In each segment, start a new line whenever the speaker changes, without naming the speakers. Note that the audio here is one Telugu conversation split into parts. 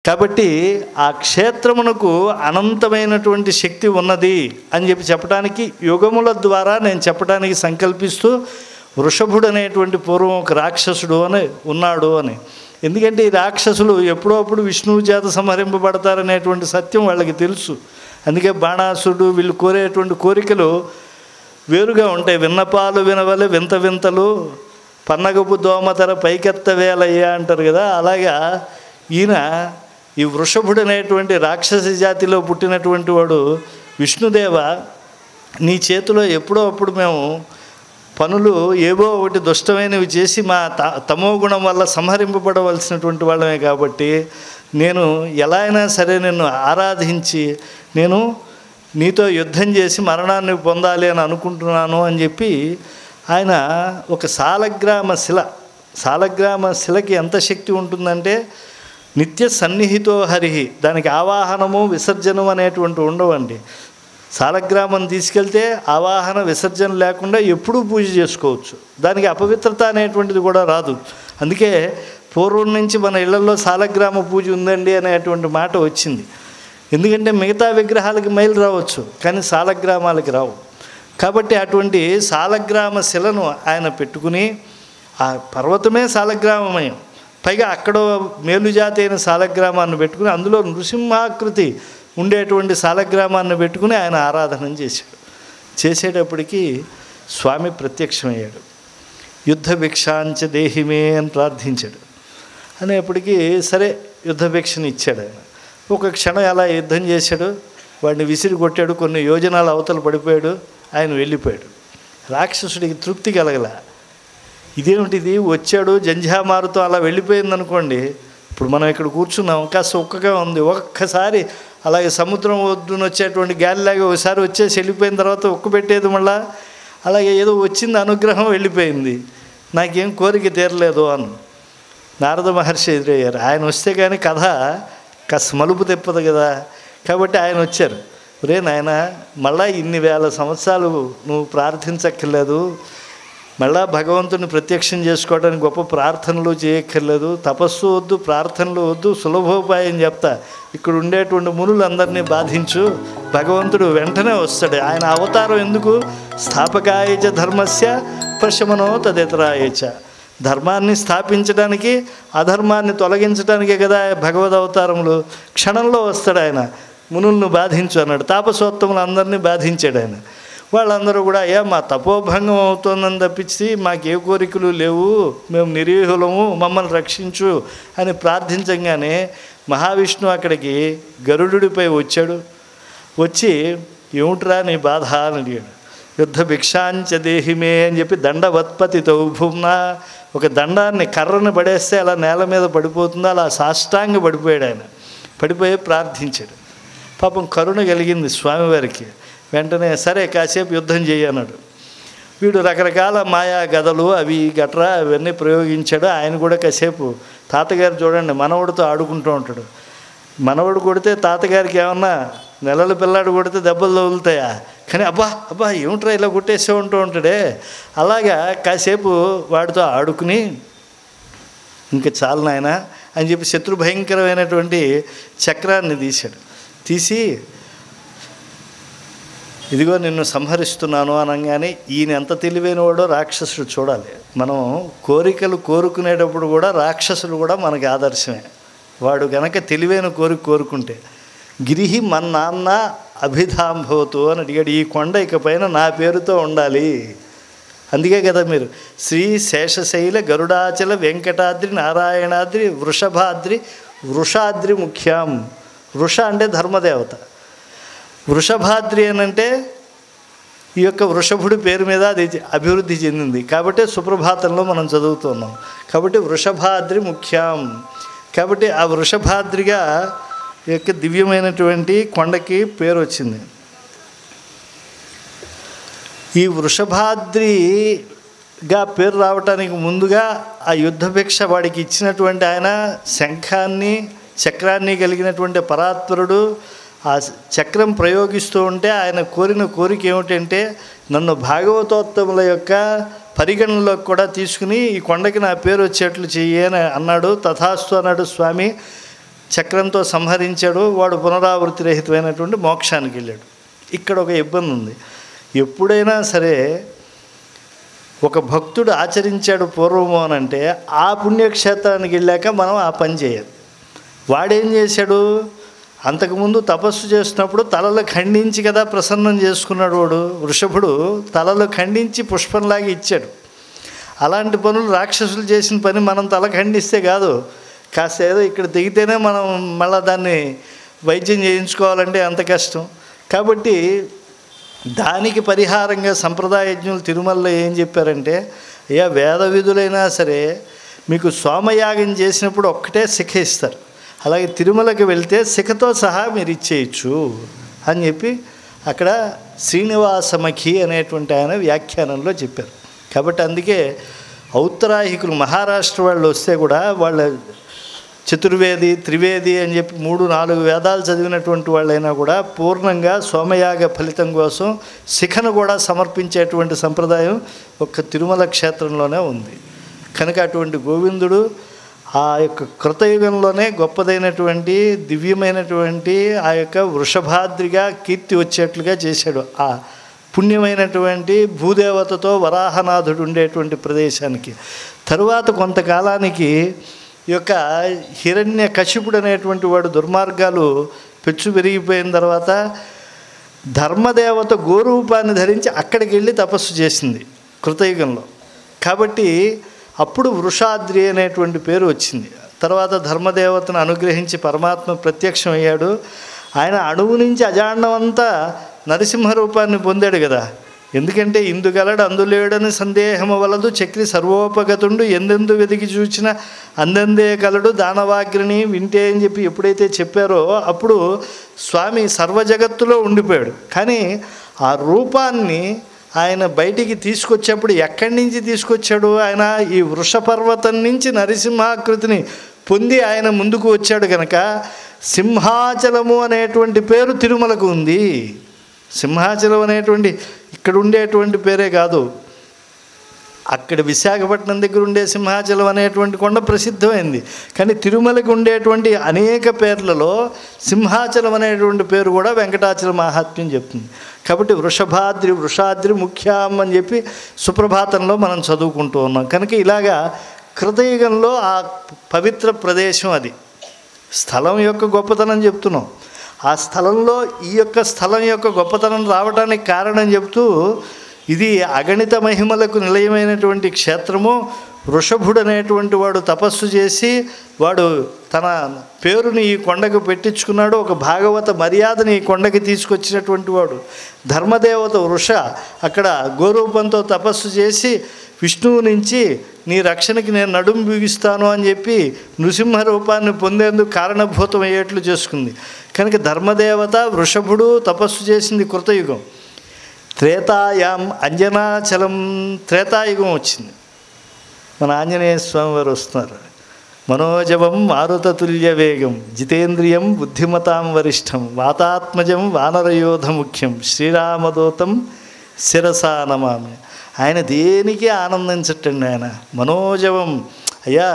కాబట్టి ఆ క్షేత్రమునకు అనంతమైనటువంటి శక్తి ఉన్నది అని చెప్పడానికి యుగముల ద్వారా నేను చెప్పడానికి సంకల్పిస్తూ వృషభుడు అనేటువంటి పూర్వం ఒక రాక్షసుడు అని ఉన్నాడు అని. ఎందుకంటే ఈ రాక్షసులు ఎప్పుడప్పుడు విష్ణువు చేత సంహరింపబడతారనేటువంటి సత్యం వాళ్ళకి తెలుసు. అందుకే బాణాసురుడు వీళ్ళు కోరేటువంటి కోరికలు వేరుగా ఉంటాయి. విన్నపాలు వినవలే వింత వింతలు పన్నగపు దోమతర పైకెత్త వేలయ్యా అంటారు కదా. అలాగా ఈయన ఈ వృషభుడు అనేటువంటి రాక్షస జాతిలో పుట్టినటువంటి వాడు, విష్ణుదేవ నీ చేతిలో ఎప్పుడో అప్పుడు మేము పనులు ఏవో ఒకటి దుష్టమైనవి చేసి మా తమో గుణం వల్ల సంహరింపబడవలసినటువంటి వాళ్ళమే, కాబట్టి నేను ఎలా అయినా సరే నిన్ను ఆరాధించి నేను నీతో యుద్ధం చేసి మరణాన్ని పొందాలి అని అనుకుంటున్నాను అని చెప్పి ఆయన ఒక సాలగ్రామ శిలకి ఎంత శక్తి ఉంటుందంటే నిత్య సన్నిహితో హరిహి, దానికి ఆవాహనము విసర్జనం అనేటువంటి ఉండవండి. సాలగ్రామం తీసుకెళ్తే ఆవాహన విసర్జన లేకుండా ఎప్పుడూ పూజ చేసుకోవచ్చు. దానికి అపవిత్రత అనేటువంటిది కూడా రాదు. అందుకే పూర్వం నుంచి మన ఇళ్లలో సాలగ్రామ పూజ ఉందండి అనేటువంటి మాట వచ్చింది. ఎందుకంటే మిగతా విగ్రహాలకి మైలు రావచ్చు, కానీ సాలగ్రామాలకి రావు. కాబట్టి అటువంటి సాలగ్రామ శిలను ఆయన పెట్టుకుని, ఆ పర్వతమే సాలగ్రామమయం, పైగా అక్కడ మేలుజాతి అయిన సాలగ్రామాన్ని పెట్టుకుని అందులో నృసింహాకృతి ఉండేటువంటి సాలగ్రామాన్ని పెట్టుకుని ఆయన ఆరాధన చేశాడు. చేసేటప్పటికీ స్వామి ప్రత్యక్షమయ్యాడు. యుద్ధ భిక్షాంచ దేహిమే అని ప్రార్థించాడు. అనేప్పటికీ సరే యుద్ధ భిక్షను ఇచ్చాడు ఆయన. ఒక క్షణం అలా యుద్ధం చేశాడు, వాడిని విసిరి కొట్టాడు, కొన్ని యోజనాలు అవతల పడిపోయాడు, ఆయన వెళ్ళిపోయాడు. రాక్షసుడికి తృప్తి కలగల. ఇదేమిటిది, వచ్చాడు జంఝామారుతో అలా వెళ్ళిపోయిందనుకోండి, ఇప్పుడు మనం ఇక్కడ కూర్చున్నాం, కాస్త ఒక్కగా ఉంది, ఒక్కసారి అలాగే సముద్రం ఒడ్డున వచ్చేటువంటి గాలిలాగా ఒకసారి వచ్చేసి వెళ్ళిపోయిన తర్వాత ఒక్క పెట్టేది, మళ్ళా అలాగే ఏదో వచ్చింది అనుగ్రహం వెళ్ళిపోయింది, నాకేం కోరిక తీరలేదు అని నారద మహర్షి ఎదురయ్యారు. ఆయన వస్తే కానీ కథ కాస్త మలుపు తిప్పదు కదా. కాబట్టి ఆయన వచ్చారు. రే నాయన, మళ్ళా ఇన్ని వేల సంవత్సరాలు నువ్వు ప్రార్థించక్కర్లేదు, మళ్ళా భగవంతుని ప్రత్యక్షం చేసుకోవడానికి గొప్ప ప్రార్థనలు చేయక్కర్లేదు, తపస్సు వద్దు, ప్రార్థనలు వద్దు, సులభోపాయం చెప్తా. ఇక్కడ ఉండేటువంటి మునులందరినీ బాధించు, భగవంతుడు వెంటనే వస్తాడు. ఆయన అవతారం ఎందుకు? స్థాపకాయచ ధర్మస్య ప్రశమనో తదితరాయచ, ధర్మాన్ని స్థాపించడానికి అధర్మాన్ని తొలగించడానికే కదా భగవద్ అవతారములు. క్షణంలో వస్తాడు ఆయన, మునులను బాధించు అన్నాడు. తాపసోత్తములు అందరినీ బాధించాడు ఆయన. వాళ్ళందరూ కూడా అయ్యా మా తపోభంగం అవుతుందని తప్పించి మాకే కోరికలు లేవు, మేము నిరీహులము, మమ్మల్ని రక్షించు అని ప్రార్థించగానే మహావిష్ణువు అక్కడికి గరుడుపై వచ్చాడు. వచ్చి ఏమిట్రా నీ బాధ అని అడిగాడు. యుద్ధ భిక్షాంచ దేహిమే అని చెప్పి దండవత్పతి తౌభుమ్నా, ఒక దండాన్ని కర్రను పడేస్తే అలా నేల మీద పడిపోతుందో అలా సాష్టాంగ పడిపోయాడు ఆయన. పడిపోయి ప్రార్థించాడు. పాపం కరుణ కలిగింది స్వామివారికి. వెంటనే సరే కాసేపు యుద్ధం చేయన్నాడు. వీడు రకరకాల మాయా గదలు అవి గట్రా అవన్నీ ప్రయోగించాడు. ఆయన కూడా కాసేపు తాతగారు చూడండి మనవడితో ఆడుకుంటూ ఉంటాడు. మనవడు కొడితే తాతగారికి ఏమన్నా నెలల పిల్లాడు కొడితే దెబ్బలు తగులుతాయా, కానీ అబ్బా అబ్బా ఏమిట్రా ఇలా కొట్టేసే ఉంటూ ఉంటాడే. అలాగా కాసేపు వాడితో ఆడుకుని ఇంకా చాలు నాయన అని చెప్పి శత్రు భయంకరమైనటువంటి చక్రాన్ని తీశాడు. తీసి ఇదిగో నిన్ను సంహరిస్తున్నాను అనగానే ఈయన ఎంత తెలివైనవాడో రాక్షసుడు చూడాలి. మనం కోరికలు కోరుకునేటప్పుడు కూడా రాక్షసుడు కూడా మనకి ఆదర్శమే. వాడు గనక తెలివైన కోరుకుంటే గిరిహి మన్నాన్న అభిధాంభవతు అని అడిగాడు. ఈ కొండ ఇకపైన నా పేరుతో ఉండాలి. అందుకే కదా మీరు శ్రీ శేషశైల గరుడాచల వెంకటాద్రి నారాయణాద్రి వృషభాద్రి వృషాద్రి ముఖ్యం. వృష అంటే ధర్మదేవత, వృషభాద్రి అనంటే ఈ యొక్క వృషభుడి పేరు మీద అది అభివృద్ధి చెందింది. కాబట్టి సుప్రభాతంలో మనం చదువుతున్నాం. కాబట్టి వృషభాద్రి ముఖ్యం. కాబట్టి ఆ వృషభాద్రిగా ఈ యొక్క దివ్యమైనటువంటి కొండకి పేరు వచ్చింది. ఈ వృషభాద్రిగా పేరు రావటానికి ముందుగా ఆ యుద్ధభిక్ష వాడికి ఇచ్చినటువంటి ఆయన శంఖాన్ని చక్రాన్ని కలిగినటువంటి పరాత్పరుడు ఆ చక్రం ప్రయోగిస్తూ ఉంటే ఆయన కోరిన కోరిక ఏమిటంటే నన్ను భాగవతోత్తముల యొక్క పరిగణనలోకి కూడా తీసుకుని ఈ కొండకి నా పేరు వచ్చేట్లు చెయ్యి అని అన్నాడు. తథాస్తు అన్నాడు స్వామి. చక్రంతో సంహరించాడు, వాడు పునరావృతి రహితమైనటువంటి మోక్షానికి వెళ్ళాడు. ఇక్కడ ఒక ఇబ్బంది ఉంది. ఎప్పుడైనా సరే ఒక భక్తుడు ఆచరించాడు పూర్వము అని అంటే ఆ పుణ్యక్షేత్రానికి వెళ్ళాక మనం ఆ పని చేయాలి. వాడేం చేశాడు, అంతకుముందు తపస్సు చేసినప్పుడు తలలు ఖండించి కదా ప్రసన్నం చేసుకున్నాడు. వాడు వృషభుడు తలలు ఖండించి పుష్పంలాగా ఇచ్చాడు. అలాంటి పనులు రాక్షసులు చేసిన పని మనం తల ఖండిస్తే కాదు, కాస్త ఏదో ఇక్కడ దిగితేనే మనం మళ్ళీ దాన్ని వైద్యం చేయించుకోవాలంటే అంత కష్టం. కాబట్టి దానికి పరిహారంగా సంప్రదాయజ్ఞులు తిరుమలలో ఏం చెప్పారంటే, అయ్యా వేద విధులైనా సరే మీకు సోమయాగం చేసినప్పుడు ఒక్కటే శిఖ ఇస్తారు, అలాగే తిరుమలకి వెళ్తే శిఖతో సహా మీరు ఇచ్చేయచ్చు అని చెప్పి అక్కడ శ్రీనివాసమఖి అనేటువంటి ఆయన వ్యాఖ్యానంలో చెప్పారు. కాబట్టి అందుకే ఔత్తరాహికులు మహారాష్ట్ర వాళ్ళు వస్తే కూడా వాళ్ళ చతుర్వేది త్రివేది అని చెప్పి 3-4 వేదాలు చదివినటువంటి వాళ్ళైనా కూడా పూర్ణంగా సోమయాగ ఫలితం కోసం శిఖను కూడా సమర్పించేటువంటి సంప్రదాయం ఒక్క తిరుమల క్షేత్రంలోనే ఉంది. కనుక అటువంటి గోవిందుడు ఆ యొక్క కృతయుగంలోనే గొప్పదైనటువంటి దివ్యమైనటువంటి ఆ యొక్క వృషభాద్రిగా కీర్తి వచ్చేట్లుగా చేశాడు. ఆ పుణ్యమైనటువంటి భూదేవతతో వరాహనాథుడు ఉండేటువంటి ప్రదేశానికి. తరువాత కొంతకాలానికి ఈ యొక్క హిరణ్య కశిపుడు అనేటువంటి వాడు దుర్మార్గాలు పెచ్చు పెరిగిపోయిన తర్వాత ధర్మదేవత గోరూపాన్ని ధరించి అక్కడికి వెళ్ళి తపస్సు చేసింది కృతయుగంలో. కాబట్టి అప్పుడు వృషాద్రి అనేటువంటి పేరు వచ్చింది. తర్వాత ధర్మదేవతను అనుగ్రహించి పరమాత్మ ప్రత్యక్షం అయ్యాడు. ఆయన అణువు నుంచి అజాండమంతా నరసింహ రూపాన్ని పొందాడు కదా. ఎందుకంటే ఇందుగలడు అందులేడని సందేహము వలదు, చక్రి సర్వోపగతుండు ఎందెందు వెతికి చూచిన అందందే కలడు దానవాగ్రిని వింటే అని చెప్పి ఎప్పుడైతే చెప్పారో అప్పుడు స్వామి సర్వజగత్తులో ఉండిపోయాడు. కానీ ఆ రూపాన్ని ఆయన బయటికి తీసుకొచ్చేప్పుడు ఎక్కడి నుంచి తీసుకొచ్చాడు, ఆయన ఈ వృషపర్వతం నుంచి నరసింహాకృతిని పొంది ఆయన ముందుకు వచ్చాడు. కనుక సింహాచలము అనేటువంటి పేరు తిరుమలకు ఉంది. సింహాచలం అనేటువంటి ఇక్కడ ఉండేటువంటి పేరే కాదు, అక్కడ విశాఖపట్నం దగ్గర ఉండే సింహాచలం అనేటువంటి కొండ ప్రసిద్ధమైంది. కానీ తిరుమలకి ఉండేటువంటి అనేక పేర్లలో సింహాచలం అనేటువంటి పేరు కూడా వెంకటాచల మహాత్మ్యం చెప్తుంది. కాబట్టి వృషాద్రి ముఖ్యం అని చెప్పి సుప్రభాతంలో మనం చదువుకుంటూ ఉన్నాం. కనుక ఇలాగా కృతయుగంలో ఆ పవిత్ర ప్రదేశం, అది స్థలం యొక్క గొప్పతనం చెప్తున్నాం. ఆ స్థలంలో ఈ యొక్క స్థలం యొక్క గొప్పతనం రావడానికి కారణం చెప్తూ ఇది అగణిత మహిమలకు నిలయమైనటువంటి క్షేత్రము. వృషభుడు అనేటువంటి వాడు తపస్సు చేసి వాడు తన పేరుని ఈ కొండకు పెట్టించుకున్నాడు. ఒక భాగవత మర్యాదని ఈ కొండకి తీసుకొచ్చినటువంటి వాడు. ధర్మదేవత వృష అక్కడ గోరూపంతో తపస్సు చేసి విష్ణువు నుంచి నీ రక్షణకి నేను నడుము బిగిస్తాను అని చెప్పి నృసింహ రూపాన్ని పొందేందుకు కారణభూతం అయ్యేట్లు చేసుకుంది. కనుక ధర్మదేవత వృషభుడు తపస్సు చేసింది కృతయుగం. త్రేతాయాం అంజనాచలం, త్రేతాయుగం వచ్చింది. మన ఆంజనేయ స్వామి వారు వస్తున్నారు. మనోజవం మారుతతుల్య వేగం జితేంద్రియం బుద్ధిమతాం వరిష్టం వాతాత్మజం వానరయోధ ముఖ్యం శ్రీరామదూతం శిరసా నమామి. ఆయన దేనికి ఆనందించటండి. ఆయన మనోజవం, అయ్యా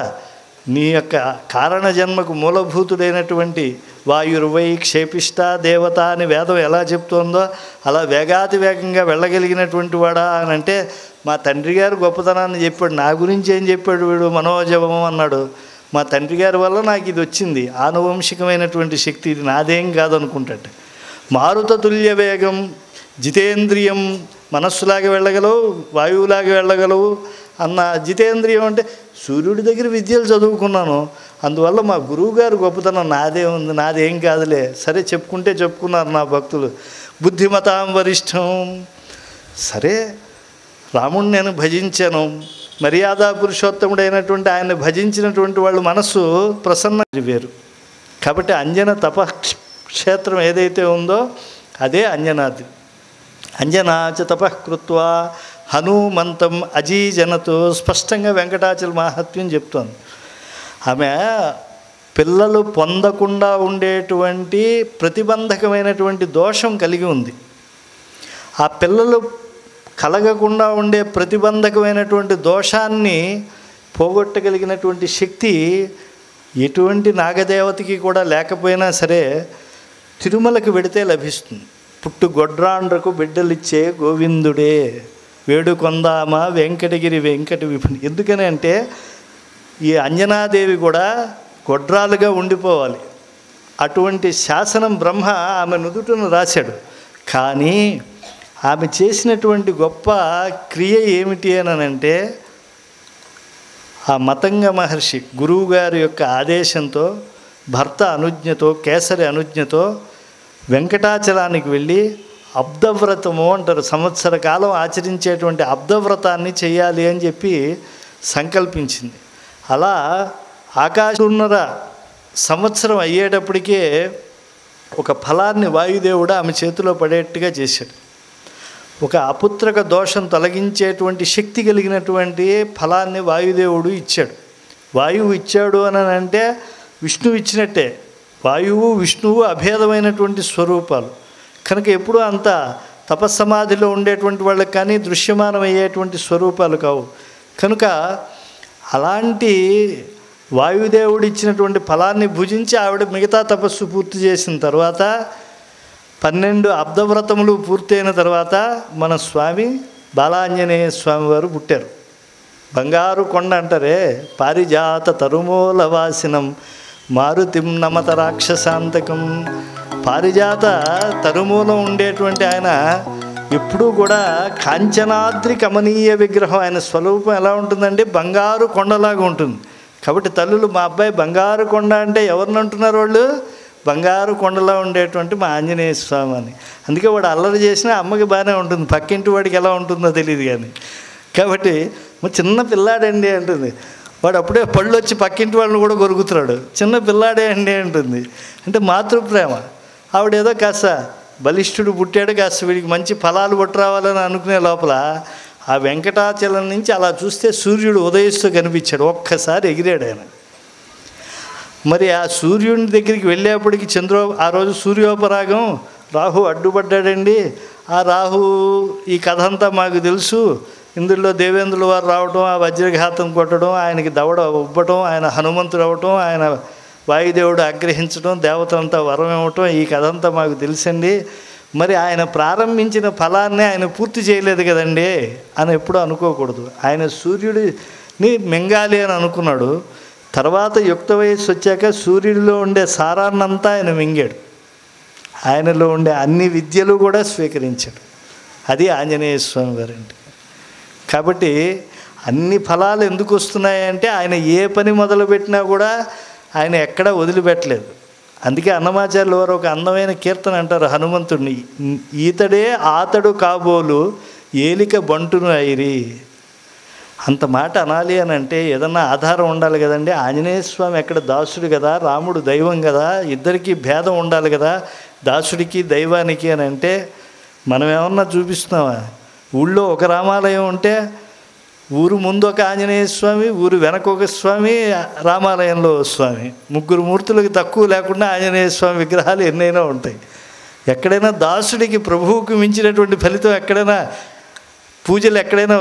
నీ యొక్క కారణ జన్మకు మూలభూతుడైనటువంటి వాయుర్వై క్షేపిష్ట దేవత అని వేదం ఎలా చెప్తోందో అలా వేగాతి వేగంగా వెళ్ళగలిగినటువంటి వాడా అని అంటే మా తండ్రి గారు గొప్పతనాన్ని చెప్పాడు. నా గురించి ఏం చెప్పాడు వీడు, మనోజవం అన్నాడు. మా తండ్రి గారి వల్ల నాకు ఇది వచ్చింది, ఆనువంశికమైనటువంటి శక్తి, ఇది నాదేం కాదనుకుంటాడు. మారుతతుల్య వేగం, జితేంద్రియం, మనస్సులాగా వెళ్ళగలవు, వాయువులాగా వెళ్ళగలవు అన్న జితేంద్రియం అంటే సూర్యుడి దగ్గర విద్యలు చదువుకున్నాను, అందువల్ల మా గురువుగారు గొప్పతనం నాదే ఉంది, నాదేం కాదులే, సరే చెప్పుకుంటే చెప్పుకున్నారు నా భక్తులు. బుద్ధిమతాం వరిష్టం, సరే రాముడిని నేను భజించాను, మర్యాదా పురుషోత్తముడైనటువంటి ఆయన్ని భజించినటువంటి వాళ్ళు మనస్సు ప్రసన్న వేరు. కాబట్టి అంజన తపక్షేత్రం ఏదైతే ఉందో అదే అంజనాద్రి. అంజనాచ తపఃకృత్వా హనుమంతం అజీజనతో స్పష్టంగా వెంకటాచల మహాత్మ్యం చెప్తోంది. ఆమె పిల్లలు పొందకుండా ఉండేటువంటి ప్రతిబంధకమైనటువంటి దోషం కలిగి ఉంది. ఆ పిల్లలు కలగకుండా ఉండే ప్రతిబంధకమైనటువంటి దోషాన్ని పోగొట్టగలిగినటువంటి శక్తి ఎటువంటి నాగదేవతకి కూడా లేకపోయినా సరే తిరుమలకి వెడితే లభిస్తుంది. పుట్టు గొడ్రాండ్రకు బిడ్డలిచ్చే గోవిందుడే వేడుకొందామ వెంకటగిరి వెంకట విపుని. ఎందుకని అంటే ఈ అంజనాదేవి కూడా గొడ్రాలుగా ఉండిపోవాలి. అటువంటి శాసనం బ్రహ్మ ఆమె నుదుటను రాశాడు. కానీ ఆమె చేసినటువంటి గొప్ప క్రియ ఏమిటి అని అంటే, ఆ మతంగ మహర్షి గురువుగారి యొక్క ఆదేశంతో, భర్త అనుజ్ఞతో, కేసరి అనుజ్ఞతో వెంకటాచలానికి వెళ్ళి అబ్దవ్రతము అంటారు, సంవత్సర కాలం ఆచరించేటువంటి అబ్దవ్రతాన్ని చేయాలి అని చెప్పి సంకల్పించింది. అలా ఆకాశన్నర సంవత్సరం అయ్యేటప్పటికే ఒక ఫలాన్ని వాయుదేవుడు ఆమె చేతిలో పడేట్టుగా చేశాడు. ఒక అపుత్రక దోషం తొలగించేటువంటి శక్తి కలిగినటువంటి ఫలాన్ని వాయుదేవుడు ఇచ్చాడు. వాయువు ఇచ్చాడు అని అంటే విష్ణువు ఇచ్చినట్టే. వాయువు విష్ణువు అభేదమైనటువంటి స్వరూపాలు కనుక ఎప్పుడూ అంత తపస్సమాధిలో ఉండేటువంటి వాళ్ళకి కానీ దృశ్యమానమయ్యేటువంటి స్వరూపాలు కావు. కనుక అలాంటి వాయుదేవుడు ఇచ్చినటువంటి ఫలాన్ని భుజించి ఆవిడ మిగతా తపస్సు పూర్తి చేసిన తర్వాత 12 అబ్దవ్రతములు పూర్తయిన తర్వాత మన స్వామి బాలాంజనేయ స్వామి వారు పుట్టారు. బంగారు కొండ అంటారే, పారిజాత తరుమూల వాసినం మారుతిం నమత రాక్షసాంతకం. పారిజాత తరుమూలం ఉండేటువంటి ఆయన ఎప్పుడూ కూడా కాంచనాద్రి కమనీయ విగ్రహం. ఆయన స్వరూపం ఎలా ఉంటుందంటే బంగారు కొండలాగా ఉంటుంది. కాబట్టి తల్లులు మా అబ్బాయి బంగారు కొండ అంటే ఎవరిని అంటున్నారు వాళ్ళు? బంగారు కొండలా ఉండేటువంటి మా ఆంజనేయ స్వామి అని. అందుకే వాడు అల్లరి చేసినా అమ్మకి బాగానే ఉంటుంది, పక్కింటి వాడికి ఎలా ఉంటుందో తెలియదు కానీ. కాబట్టి చిన్న పిల్లాడండి అంటుంది. వాడు అప్పుడే పళ్ళు వచ్చి పక్కింటి వాళ్ళని కూడా కొరుకుతున్నాడు. చిన్న పిల్లాడే అండి అంటుంది. అంటే మాతృప్రేమ. ఆవిడేదో కాస్త బలిష్ఠుడు పుట్టాడు, కాస్త వీడికి మంచి ఫలాలు పట్టురావాలని అనుకునే లోపల ఆ వెంకటాచలం నుంచి అలా చూస్తే సూర్యుడు ఉదయిస్తూ కనిపించాడు. ఒక్కసారి ఎగిరాడు ఆయన. మరి ఆ సూర్యుని దగ్గరికి వెళ్ళేప్పటికి ఆ రోజు సూర్యోపరాగం రాహు అడ్డుపడ్డాడండి. ఆ రాహు ఈ కథ అంతా మాకు తెలుసు. ఇందులో దేవేంద్రుల వారు రావటం, ఆ వజ్రఘాతం కొట్టడం, ఆయనకి దవడ ఉబ్బటం, ఆయన హనుమంతుడు అవ్వటం, ఆయన వాయుదేవుడు ఆగ్రహించడం, దేవతలంతా వరం ఇవ్వటం, ఈ కథ అంతా మాకు తెలుసండి. మరి ఆయన ప్రారంభించిన ఫలాన్ని ఆయన పూర్తి చేయలేదు కదండి అని ఎప్పుడూ అనుకోకూడదు. ఆయన సూర్యుడిని మింగాలి అని అనుకున్నాడు. తర్వాత యుక్త వయస్సు వచ్చాక సూర్యుడిలో ఉండే సారాన్నంతా ఆయన మింగాడు. ఆయనలో ఉండే అన్ని విద్యలు కూడా స్వీకరించాడు. అది ఆంజనేయ స్వామి వారంటే. కాబట్టి అన్ని ఫలాలు ఎందుకు వస్తున్నాయంటే ఆయన ఏ పని మొదలుపెట్టినా కూడా ఆయన ఎక్కడా వదిలిపెట్టలేదు. అందుకే అన్నమాచార్యుల వారు ఒక అందమైన కీర్తన అంటారు హనుమంతుడిని, ఈతడే ఆతడు కాబోలు ఏలిక బంటును అయిరి. అంత మాట అనాలి అని అంటే ఏదన్నా ఆధారం ఉండాలి కదండి. ఆంజనేయ స్వామి ఎక్కడ దాసుడు కదా, రాముడు దైవం కదా, ఇద్దరికీ భేదం ఉండాలి కదా దాసుడికి దైవానికి అని అంటే మనం ఏమన్నా చూపిస్తున్నామా? ఊళ్ళో ఒక రామాలయం ఉంటే ఊరు ముందు ఒక ఆంజనేయ స్వామి, ఊరు వెనక ఒక స్వామి, రామాలయంలో స్వామి, 3 మూర్తులకు తక్కువ లేకుండా ఆంజనేయ స్వామి విగ్రహాలు ఎన్నైనా ఉంటాయి. ఎక్కడైనా దాసుడికి ప్రభువుకి మించినటువంటి ఫలితం ఎక్కడైనా పూజలు ఎక్కడైనా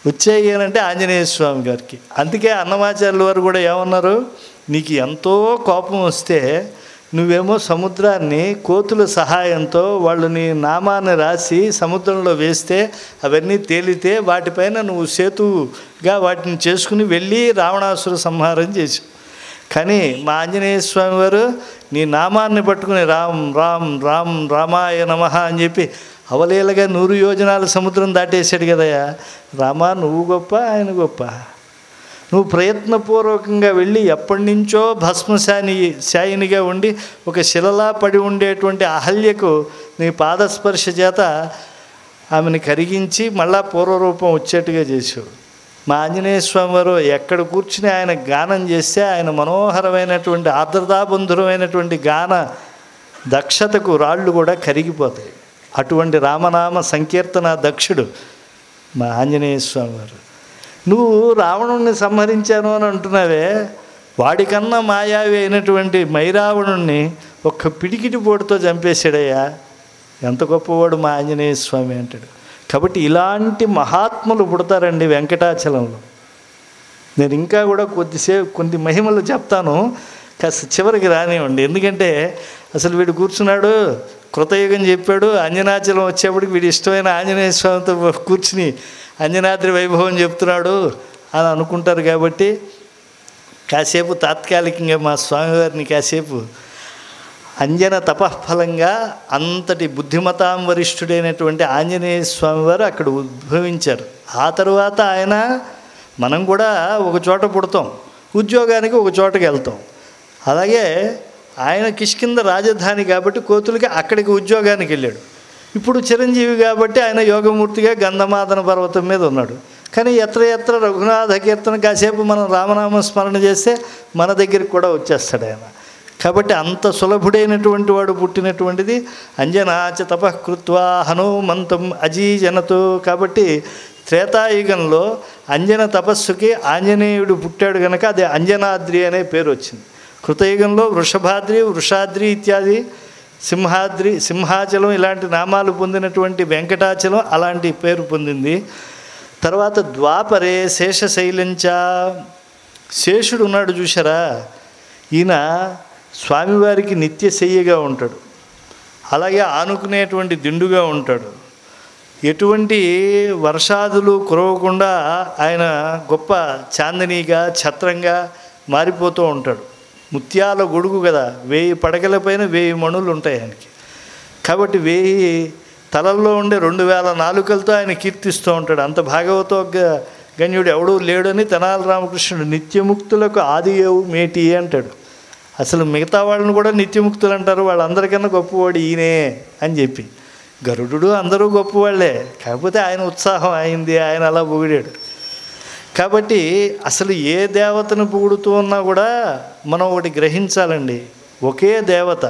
వచ్చాయి అని అంటే ఆంజనేయ స్వామి గారికి. అందుకే అన్నమాచార్యుల వారు కూడా ఏమన్నారు, నీకు ఎంతో కోపం వస్తే నువ్వేమో సముద్రాన్ని కోతుల సహాయంతో వాళ్ళు నీ నామాన్ని రాసి సముద్రంలో వేస్తే అవన్నీ తేలితే వాటిపైన నువ్వు సేతుగా వాటిని చేసుకుని వెళ్ళి రావణాసుర సంహారం చేసావు. కానీ మా ఆంజనేయ స్వామి వారు నీ నామాన్ని పట్టుకుని రామ్ రామ్ రామ్ రామాయ నమః అని చెప్పి అవలీలగా 100 యోజనాల సముద్రం దాటేశాడు కదయ్యా. రామా నువ్వు గొప్ప, ఆయన గొప్ప. నువ్వు ప్రయత్నపూర్వకంగా వెళ్ళి ఎప్పటి నుంచో భస్మశాయినిగా ఉండి ఒక శిలలా పడి ఉండేటువంటి అహల్యకు నీ పాదస్పర్శ చేత ఆమెను కరిగించి మళ్ళా పూర్వరూపం వచ్చేట్టుగా చేసావు. మా ఆంజనేయ స్వామి వారు ఎక్కడ కూర్చుని ఆయన గానం చేస్తే ఆయన మనోహరమైనటువంటి ఆర్ద్రతాబంధురమైనటువంటి గాన దక్షతకు రాళ్ళు కూడా కరిగిపోతాయి. అటువంటి రామనామ సంకీర్తన దక్షుడు మా ఆంజనేయ స్వామి వారు. నువ్వు రావణుణ్ణి సంహరించాను అని అంటున్నావే, వాడికన్నా మాయావి అయినటువంటి మైరావణుణ్ణి ఒక్క పిడికిటి పోటుతో చంపేశాడయ్యా. ఎంత గొప్పవాడు మా ఆంజనేయ స్వామి అంటాడు. కాబట్టి ఇలాంటి మహాత్ములు పుడతారండి వెంకటాచలంలో. నేను ఇంకా కూడా కొన్ని మహిమలు చెప్తాను, కాస్త చివరికి రానివ్వండి. ఎందుకంటే అసలు వీడు కూర్చున్నాడు, కృతయుగం చెప్పాడు, అంజనాచలం వచ్చేప్పటికి వీడి ఇష్టమైన ఆంజనేయ స్వామితో కూర్చుని అంజనాద్రి వైభవం చెప్తున్నాడు అని అనుకుంటారు. కాబట్టి కాసేపు తాత్కాలికంగా మా స్వామివారిని కాసేపు అంజన తపఃఫలంగా అంతటి బుద్ధిమతాం వరిష్ఠుడైనటువంటి ఆంజనేయ స్వామివారు అక్కడ ఉద్భవించారు. ఆ తరువాత ఆయన, మనం కూడా ఒక చోట పుడతాం, ఉద్యోగానికి ఒక చోటకి వెళ్తాం. అలాగే ఆయన కిష్కింద రాజధాని కాబట్టి కోతులకి అక్కడికి ఉద్యోగానికి వెళ్ళాడు. ఇప్పుడు చిరంజీవి కాబట్టి ఆయన యోగమూర్తిగా గంధమాదన పర్వతం మీద ఉన్నాడు. కానీ ఎత్ర రఘునాథ కీర్తన కాసేపు మనం రామనామ స్మరణ చేస్తే మన దగ్గరికి కూడా వచ్చేస్తాడు ఆయన. కాబట్టి అంత సులభుడైనటువంటి వాడు పుట్టినటువంటిది అంజనాచ తపఃకృత్వా హనుమంతం అజీజనతో. కాబట్టి త్రేతాయుగంలో అంజన తపస్సుకి ఆంజనేయుడు పుట్టాడు కనుక అది అంజనాద్రి అనే పేరు వచ్చింది. కృతయుగంలో వృషభాద్రి, వృషాద్రి ఇత్యాది, సింహాద్రి, సింహాచలం ఇలాంటి నామాలు పొందినటువంటి వెంకటాచలం అలాంటి పేరు పొందింది. తర్వాత ద్వాపరే శేషశైలంచ, శేషుడు ఉన్నాడు చూసారా, ఈయన స్వామివారికి నిత్య శయ్యగా ఉంటాడు. అలాగే ఆనుకునేటువంటి దిండుగా ఉంటాడు. ఎటువంటి వర్షాదులు కురవకుండా ఆయన గొప్ప చాందనీగా ఛత్రంగా మారిపోతూ ఉంటాడు. ముత్యాల గొడుగు కదా, 1000 పడగల పైన 1000 మణులు ఉంటాయి ఆయనకి. కాబట్టి 1000 తలల్లో ఉండే 2000 నాలుకలతో ఆయన కీర్తిస్తూ ఉంటాడు. అంత భాగవతో గణ్యుడు ఎవడూ లేడని తెనాలి రామకృష్ణుడు నిత్యముక్తులకు ఆదియవు మేటి అంటాడు. అసలు మిగతా వాళ్ళని కూడా నిత్యముక్తులు అంటారు, వాళ్ళందరికన్నా గొప్పవాడు ఈయనే అని చెప్పి. గరుడు అందరూ గొప్పవాళ్లే, కాకపోతే ఆయన ఉత్సాహం అయింది, ఆయన అలా పొగిడాడు. కాబట్టి అసలు ఏ దేవతను పొగుడుతూ ఉన్నా కూడా మనం ఒకటి గ్రహించాలండి, ఒకే దేవత,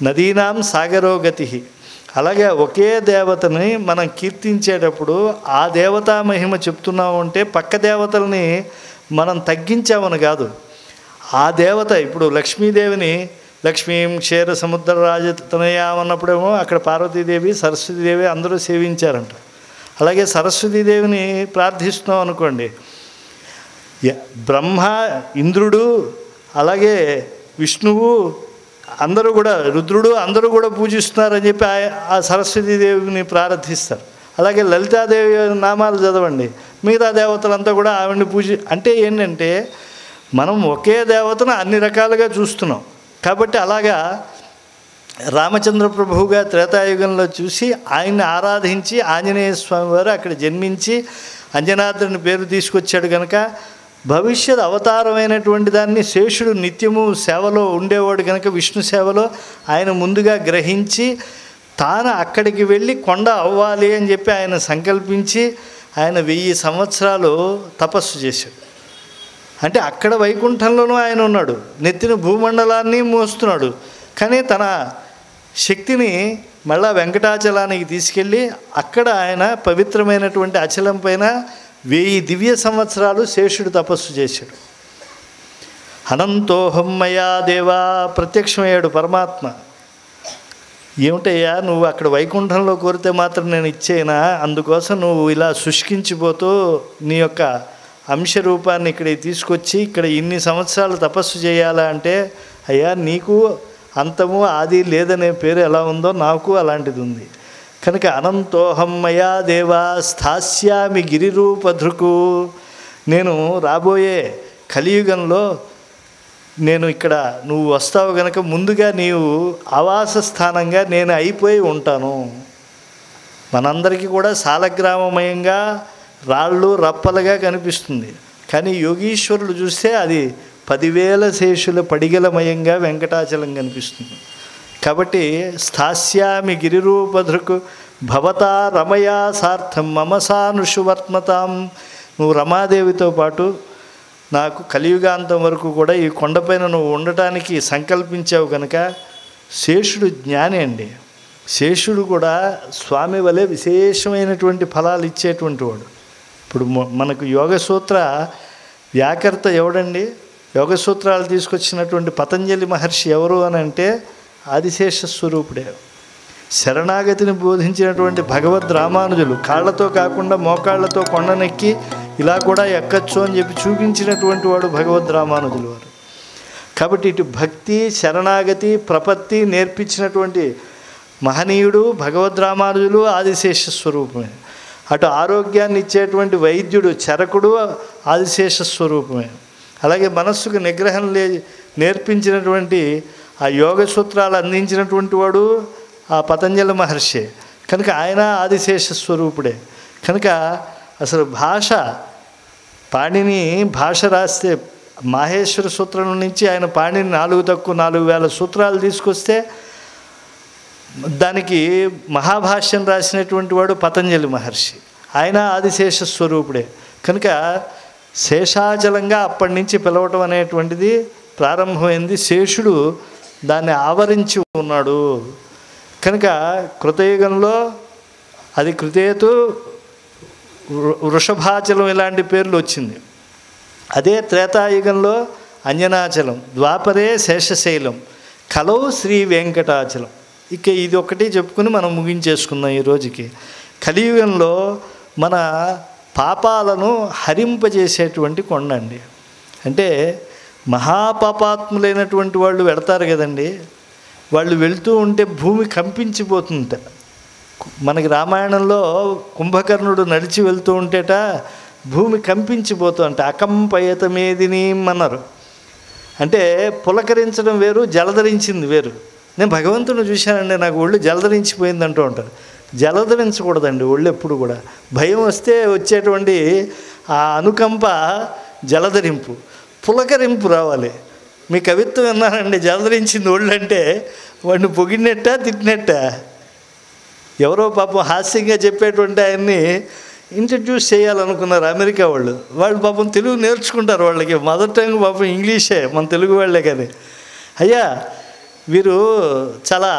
నదీనాం సాగరోగతి. అలాగే ఒకే దేవతని మనం కీర్తించేటప్పుడు ఆ దేవతా మహిమ చెప్తున్నాము అంటే పక్క దేవతల్ని మనం తగ్గించామని కాదు. ఆ దేవత ఇప్పుడు లక్ష్మీదేవిని లక్ష్మీం క్షీర సముద్ర రాజతనయామన్నప్పుడేమో అక్కడ పార్వతీదేవి, సరస్వతీదేవి అందరూ సేవించారంట. అలాగే సరస్వతీదేవిని ప్రార్థిస్తున్నాం అనుకోండి, బ్రహ్మ, ఇంద్రుడు, అలాగే విష్ణువు అందరూ కూడా, రుద్రుడు అందరూ కూడా పూజిస్తున్నారని చెప్పి ఆ సరస్వతీదేవిని ప్రార్థిస్తారు. అలాగే లలితాదేవి నామాలు చదవండి, మిగతా దేవతలంతా కూడా ఆవిడని అంటే ఏంటంటే మనం ఒకే దేవతను అన్ని రకాలుగా చూస్తున్నాం. కాబట్టి అలాగా రామచంద్ర ప్రభువుగా త్రేతాయుగంలో చూసి ఆయన్ని ఆరాధించి ఆంజనేయ స్వామి వారు అక్కడ జన్మించి అంజనాద్రిని పేరు తీసుకొచ్చాడు కనుక భవిష్యత్ అవతారమైనటువంటి దాన్ని శేషుడు నిత్యము సేవలో ఉండేవాడు కనుక విష్ణు సేవలో ఆయన ముందుగా గ్రహించి తాను అక్కడికి వెళ్ళి కొండ అవ్వాలి అని చెప్పి ఆయన సంకల్పించి ఆయన 1000 సంవత్సరాలు తపస్సు చేశాడు. అంటే అక్కడ వైకుంఠంలోనూ ఆయన ఉన్నాడు, నెత్తిన భూమండలాన్ని మోస్తున్నాడు. కానీ తన శక్తిని మళ్ళా వెంకటాచలానికి తీసుకెళ్ళి అక్కడ ఆయన పవిత్రమైనటువంటి అచలం పైన 1000 దివ్య సంవత్సరాలు శేషుడు తపస్సు చేశాడు. అనంతోహం మయా దేవా, ప్రత్యక్షమయ్యాడు పరమాత్మ. ఏమిటయ్యా నువ్వు అక్కడ వైకుంఠంలో కోరితే మాత్రం నేను ఇచ్చేనా, అందుకోసం నువ్వు ఇలా శుష్కించిపోతూ నీ యొక్క అంశరూపాన్ని ఇక్కడికి తీసుకొచ్చి ఇక్కడ ఇన్ని సంవత్సరాలు తపస్సు చేయాలా అంటే, అయ్యా నీకు అంతము ఆది లేదనే పేరు ఎలా ఉందో నాకు అలాంటిది ఉంది కనుక అనంతోహం మయా దేవా స్థాస్యామి గిరిరూపధృకు, నేను రాబోయే కలియుగంలో నేను ఇక్కడ నువ్వు వస్తావు కనుక ముందుగా నీవు ఆవాస స్థానంగా నేను అయిపోయి ఉంటాను. మనందరికీ కూడా సాలగ్రామమయంగా రాళ్ళు రప్పలుగా కనిపిస్తుంది, కానీ యోగీశ్వరులు చూస్తే అది 10,000 శేషుల పడిగలమయంగా వెంకటాచలం కనిపిస్తుంది. కాబట్టి స్థాస్యామి గిరిరూపధృకు భవతా రమయా సార్థం మమసానుషు వర్త్మతాం, నువ్వు రమాదేవితో పాటు నాకు కలియుగాంతం వరకు కూడా ఈ కొండపైన నువ్వు ఉండటానికి సంకల్పించావు కనుక. శేషుడు జ్ఞాని అండి, శేషుడు కూడా స్వామి వలె విశేషమైనటువంటి ఫలాలు ఇచ్చేటువంటి వాడు. ఇప్పుడు మనకు యోగసూత్ర వ్యాకర్త ఎవడండి, యోగసూత్రాలు తీసుకొచ్చినటువంటి పతంజలి మహర్షి ఎవరు అని అంటే ఆదిశేష స్వరూపుడే. శరణాగతిని బోధించినటువంటి భగవద్ రామానుజులు కాళ్లతో కాకుండా మోకాళ్లతో కొండనెక్కి ఇలా కూడా ఎక్కచ్చు అని చెప్పి చూపించినటువంటి వాడు భగవద్ రామానుజులు వారు. కాబట్టి ఇటు భక్తి, శరణాగతి, ప్రపత్తి నేర్పించినటువంటి మహనీయుడు భగవద్ రామానుజులు ఆదిశేష స్వరూపమే. అటు ఆరోగ్యాన్ని ఇచ్చేటువంటి వైద్యుడు చరకుడు ఆదిశేష స్వరూపమే. అలాగే మనస్సుకు నిగ్రహం నేర్పించినటువంటి ఆ యోగ సూత్రాలు అందించినటువంటి వాడు ఆ పతంజలి మహర్షి. కనుక ఆయన ఆదిశేష స్వరూపుడే. కనుక అసలు భాష, పాణిని భాష రాస్తే మాహేశ్వర సూత్రం నుంచి ఆయన పాణిని 4,000 సూత్రాలు తీసుకొస్తే దానికి మహాభాష్యం రాసినటువంటి వాడు పతంజలి మహర్షి. ఆయన ఆదిశేష స్వరూపుడే. కనుక శేషాచలంగా అప్పటి నుంచి పిలవటం అనేటువంటిది ప్రారంభమైంది. శేషుడు దాన్ని ఆవరించి ఉన్నాడు. కనుక కృతయుగంలో అది కృతేతు, వృషభాచలం ఇలాంటి పేర్లు వచ్చింది. అదే త్రేతాయుగంలో అంజనాచలం, ద్వాపరే శేషశైలం, కలౌ శ్రీ వెంకటాచలం. ఇక ఇది ఒకటి చెప్పుకుని మనం ముగించేసుకుందాం ఈ రోజుకి. కలియుగంలో మన పాపాలను హరింపజేసేటువంటి కొండ అండి. అంటే మహాపాపాత్ములైనటువంటి వాళ్ళు వెడతారు కదండి, వాళ్ళు వెళుతూ ఉంటే భూమి కంపించిపోతుంట. మనకి రామాయణంలో కుంభకర్ణుడు నడిచి వెళ్తూ ఉంటేట భూమి కంపించిపోతుంట. అకంపయతమేదిని అన్నారు. అంటే పులకరించడం వేరు, జలధరించింది వేరు. నేను భగవంతుని చూశానండి, నాకు ఒళ్ళు జలధరించిపోయింది అంటూ ఉంటారు. జలధరించకూడదండి ఒళ్ళు ఎప్పుడు కూడా. భయం వస్తే వచ్చేటువంటి ఆ అనుకంప జలధరింపు, పులకరింపు రావాలి. మీ కవిత్వం విన్నానండి, జలధరించింది ఒళ్ళు అంటే వాడిని పొగిడినట్ట తిట్టినట్ట. ఎవరో పాపం హాస్యంగా చెప్పేటువంటి ఆయన్ని ఇంట్రడ్యూస్ చేయాలనుకున్నారు అమెరికా వాళ్ళు. వాళ్ళు పాపం తెలుగు నేర్చుకుంటారు, వాళ్ళకి మదర్ టంగ్ పాపం ఇంగ్లీషే, మన తెలుగు వాళ్ళే. కానీ అయ్యా వీరు చాలా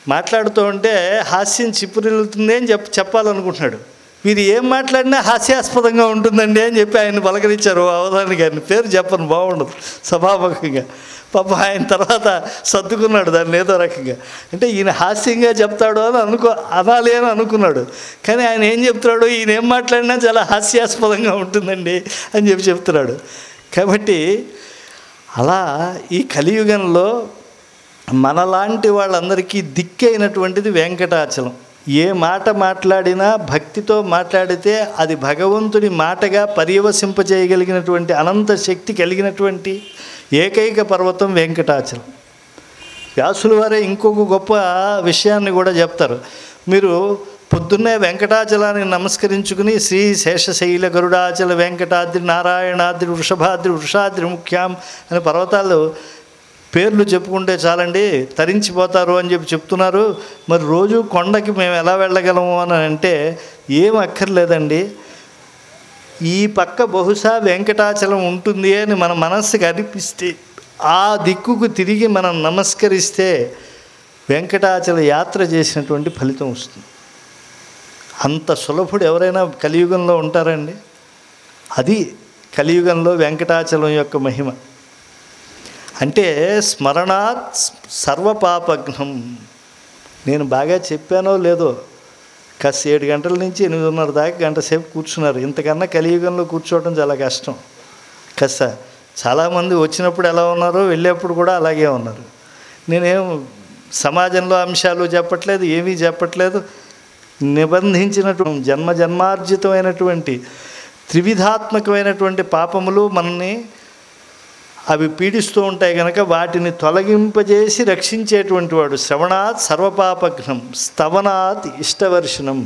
మాట్లాడుతూ ఉంటే హాస్యం చిప్పురిల్లుతుంది అని చెప్పాలనుకుంటున్నాడు. వీరు ఏం మాట్లాడినా హాస్యాస్పదంగా ఉంటుందండి అని చెప్పి ఆయన పలకరించారు అవధాని గారిని. పేరు చెప్పను, బాగుండదు సభాముఖంగా. పాపం ఆయన తర్వాత సర్దుకున్నాడు దాన్ని ఏదో రకంగా. అంటే ఈయన హాస్యంగా చెప్తాడు అని అనాలి అని అనుకున్నాడు. కానీ ఆయన ఏం చెప్తున్నాడు, ఈయన ఏం మాట్లాడినా చాలా హాస్యాస్పదంగా ఉంటుందండి అని చెప్పి చెప్తున్నాడు. కాబట్టి అలా ఈ కలియుగంలో మనలాంటి వాళ్ళందరికీ దిక్కైనటువంటిది వెంకటాచలం. ఏ మాట మాట్లాడినా భక్తితో మాట్లాడితే అది భగవంతుడి మాటగా పర్యవసింపజేయగలిగినటువంటి అనంత శక్తి కలిగినటువంటి ఏకైక పర్వతం వెంకటాచలం. వ్యాసుల వారే ఇంకొక గొప్ప విషయాన్ని కూడా చెప్తారు. మీరు పొద్దున్నే వెంకటాచలాన్ని నమస్కరించుకుని శ్రీ శేషశైల గరుడాచల వెంకటాద్రి నారాయణాద్రి వృషభాద్రి వృషాద్రి ముఖ్యాం అనే పర్వతాలు పేర్లు చెప్పుకుంటే చాలండి తరించిపోతారు అని చెప్పి చెప్తున్నారు. మరి రోజు కొండకి మేము ఎలా వెళ్ళగలము అని అంటే ఏం అక్కర్లేదండి. ఈ పక్క బహుశా వెంకటాచలం ఉంటుంది అని మన మనస్సుకి అనిపిస్తే ఆ దిక్కుకు తిరిగి మనం నమస్కరిస్తే వెంకటాచల యాత్ర చేసినటువంటి ఫలితం వస్తుంది. అంత సులభుడు ఎవరైనా కలియుగంలో ఉంటారండి? అది కలియుగంలో వెంకటాచలం యొక్క మహిమ. అంటే స్మరణాత్ సర్వపాపఘ్నం. నేను బాగా చెప్పానో లేదో, కాస్త 7 గంటల నుంచి 8:30 దాకా గంట సేపు కూర్చున్నారు. ఇంతకన్నా కలియుగంలో కూర్చోవడం చాలా కష్టం. కాస్త చాలామంది వచ్చినప్పుడు ఎలా ఉన్నారో వెళ్ళేప్పుడు కూడా అలాగే ఉన్నారు. నేనేం సమాజంలో అంశాలు చెప్పట్లేదు, ఏమీ చెప్పట్లేదు. నిబంధించినటువంటి జన్మార్జితమైనటువంటి త్రివిధాత్మకమైనటువంటి పాపములు మనల్ని అవి పీడిస్తూ ఉంటాయి కనుక వాటిని తొలగింపజేసి రక్షించేటువంటి వాడు. శ్రవణాత్ సర్వపాపఘ్నం స్తవనాత్ ఇష్టవర్షణం.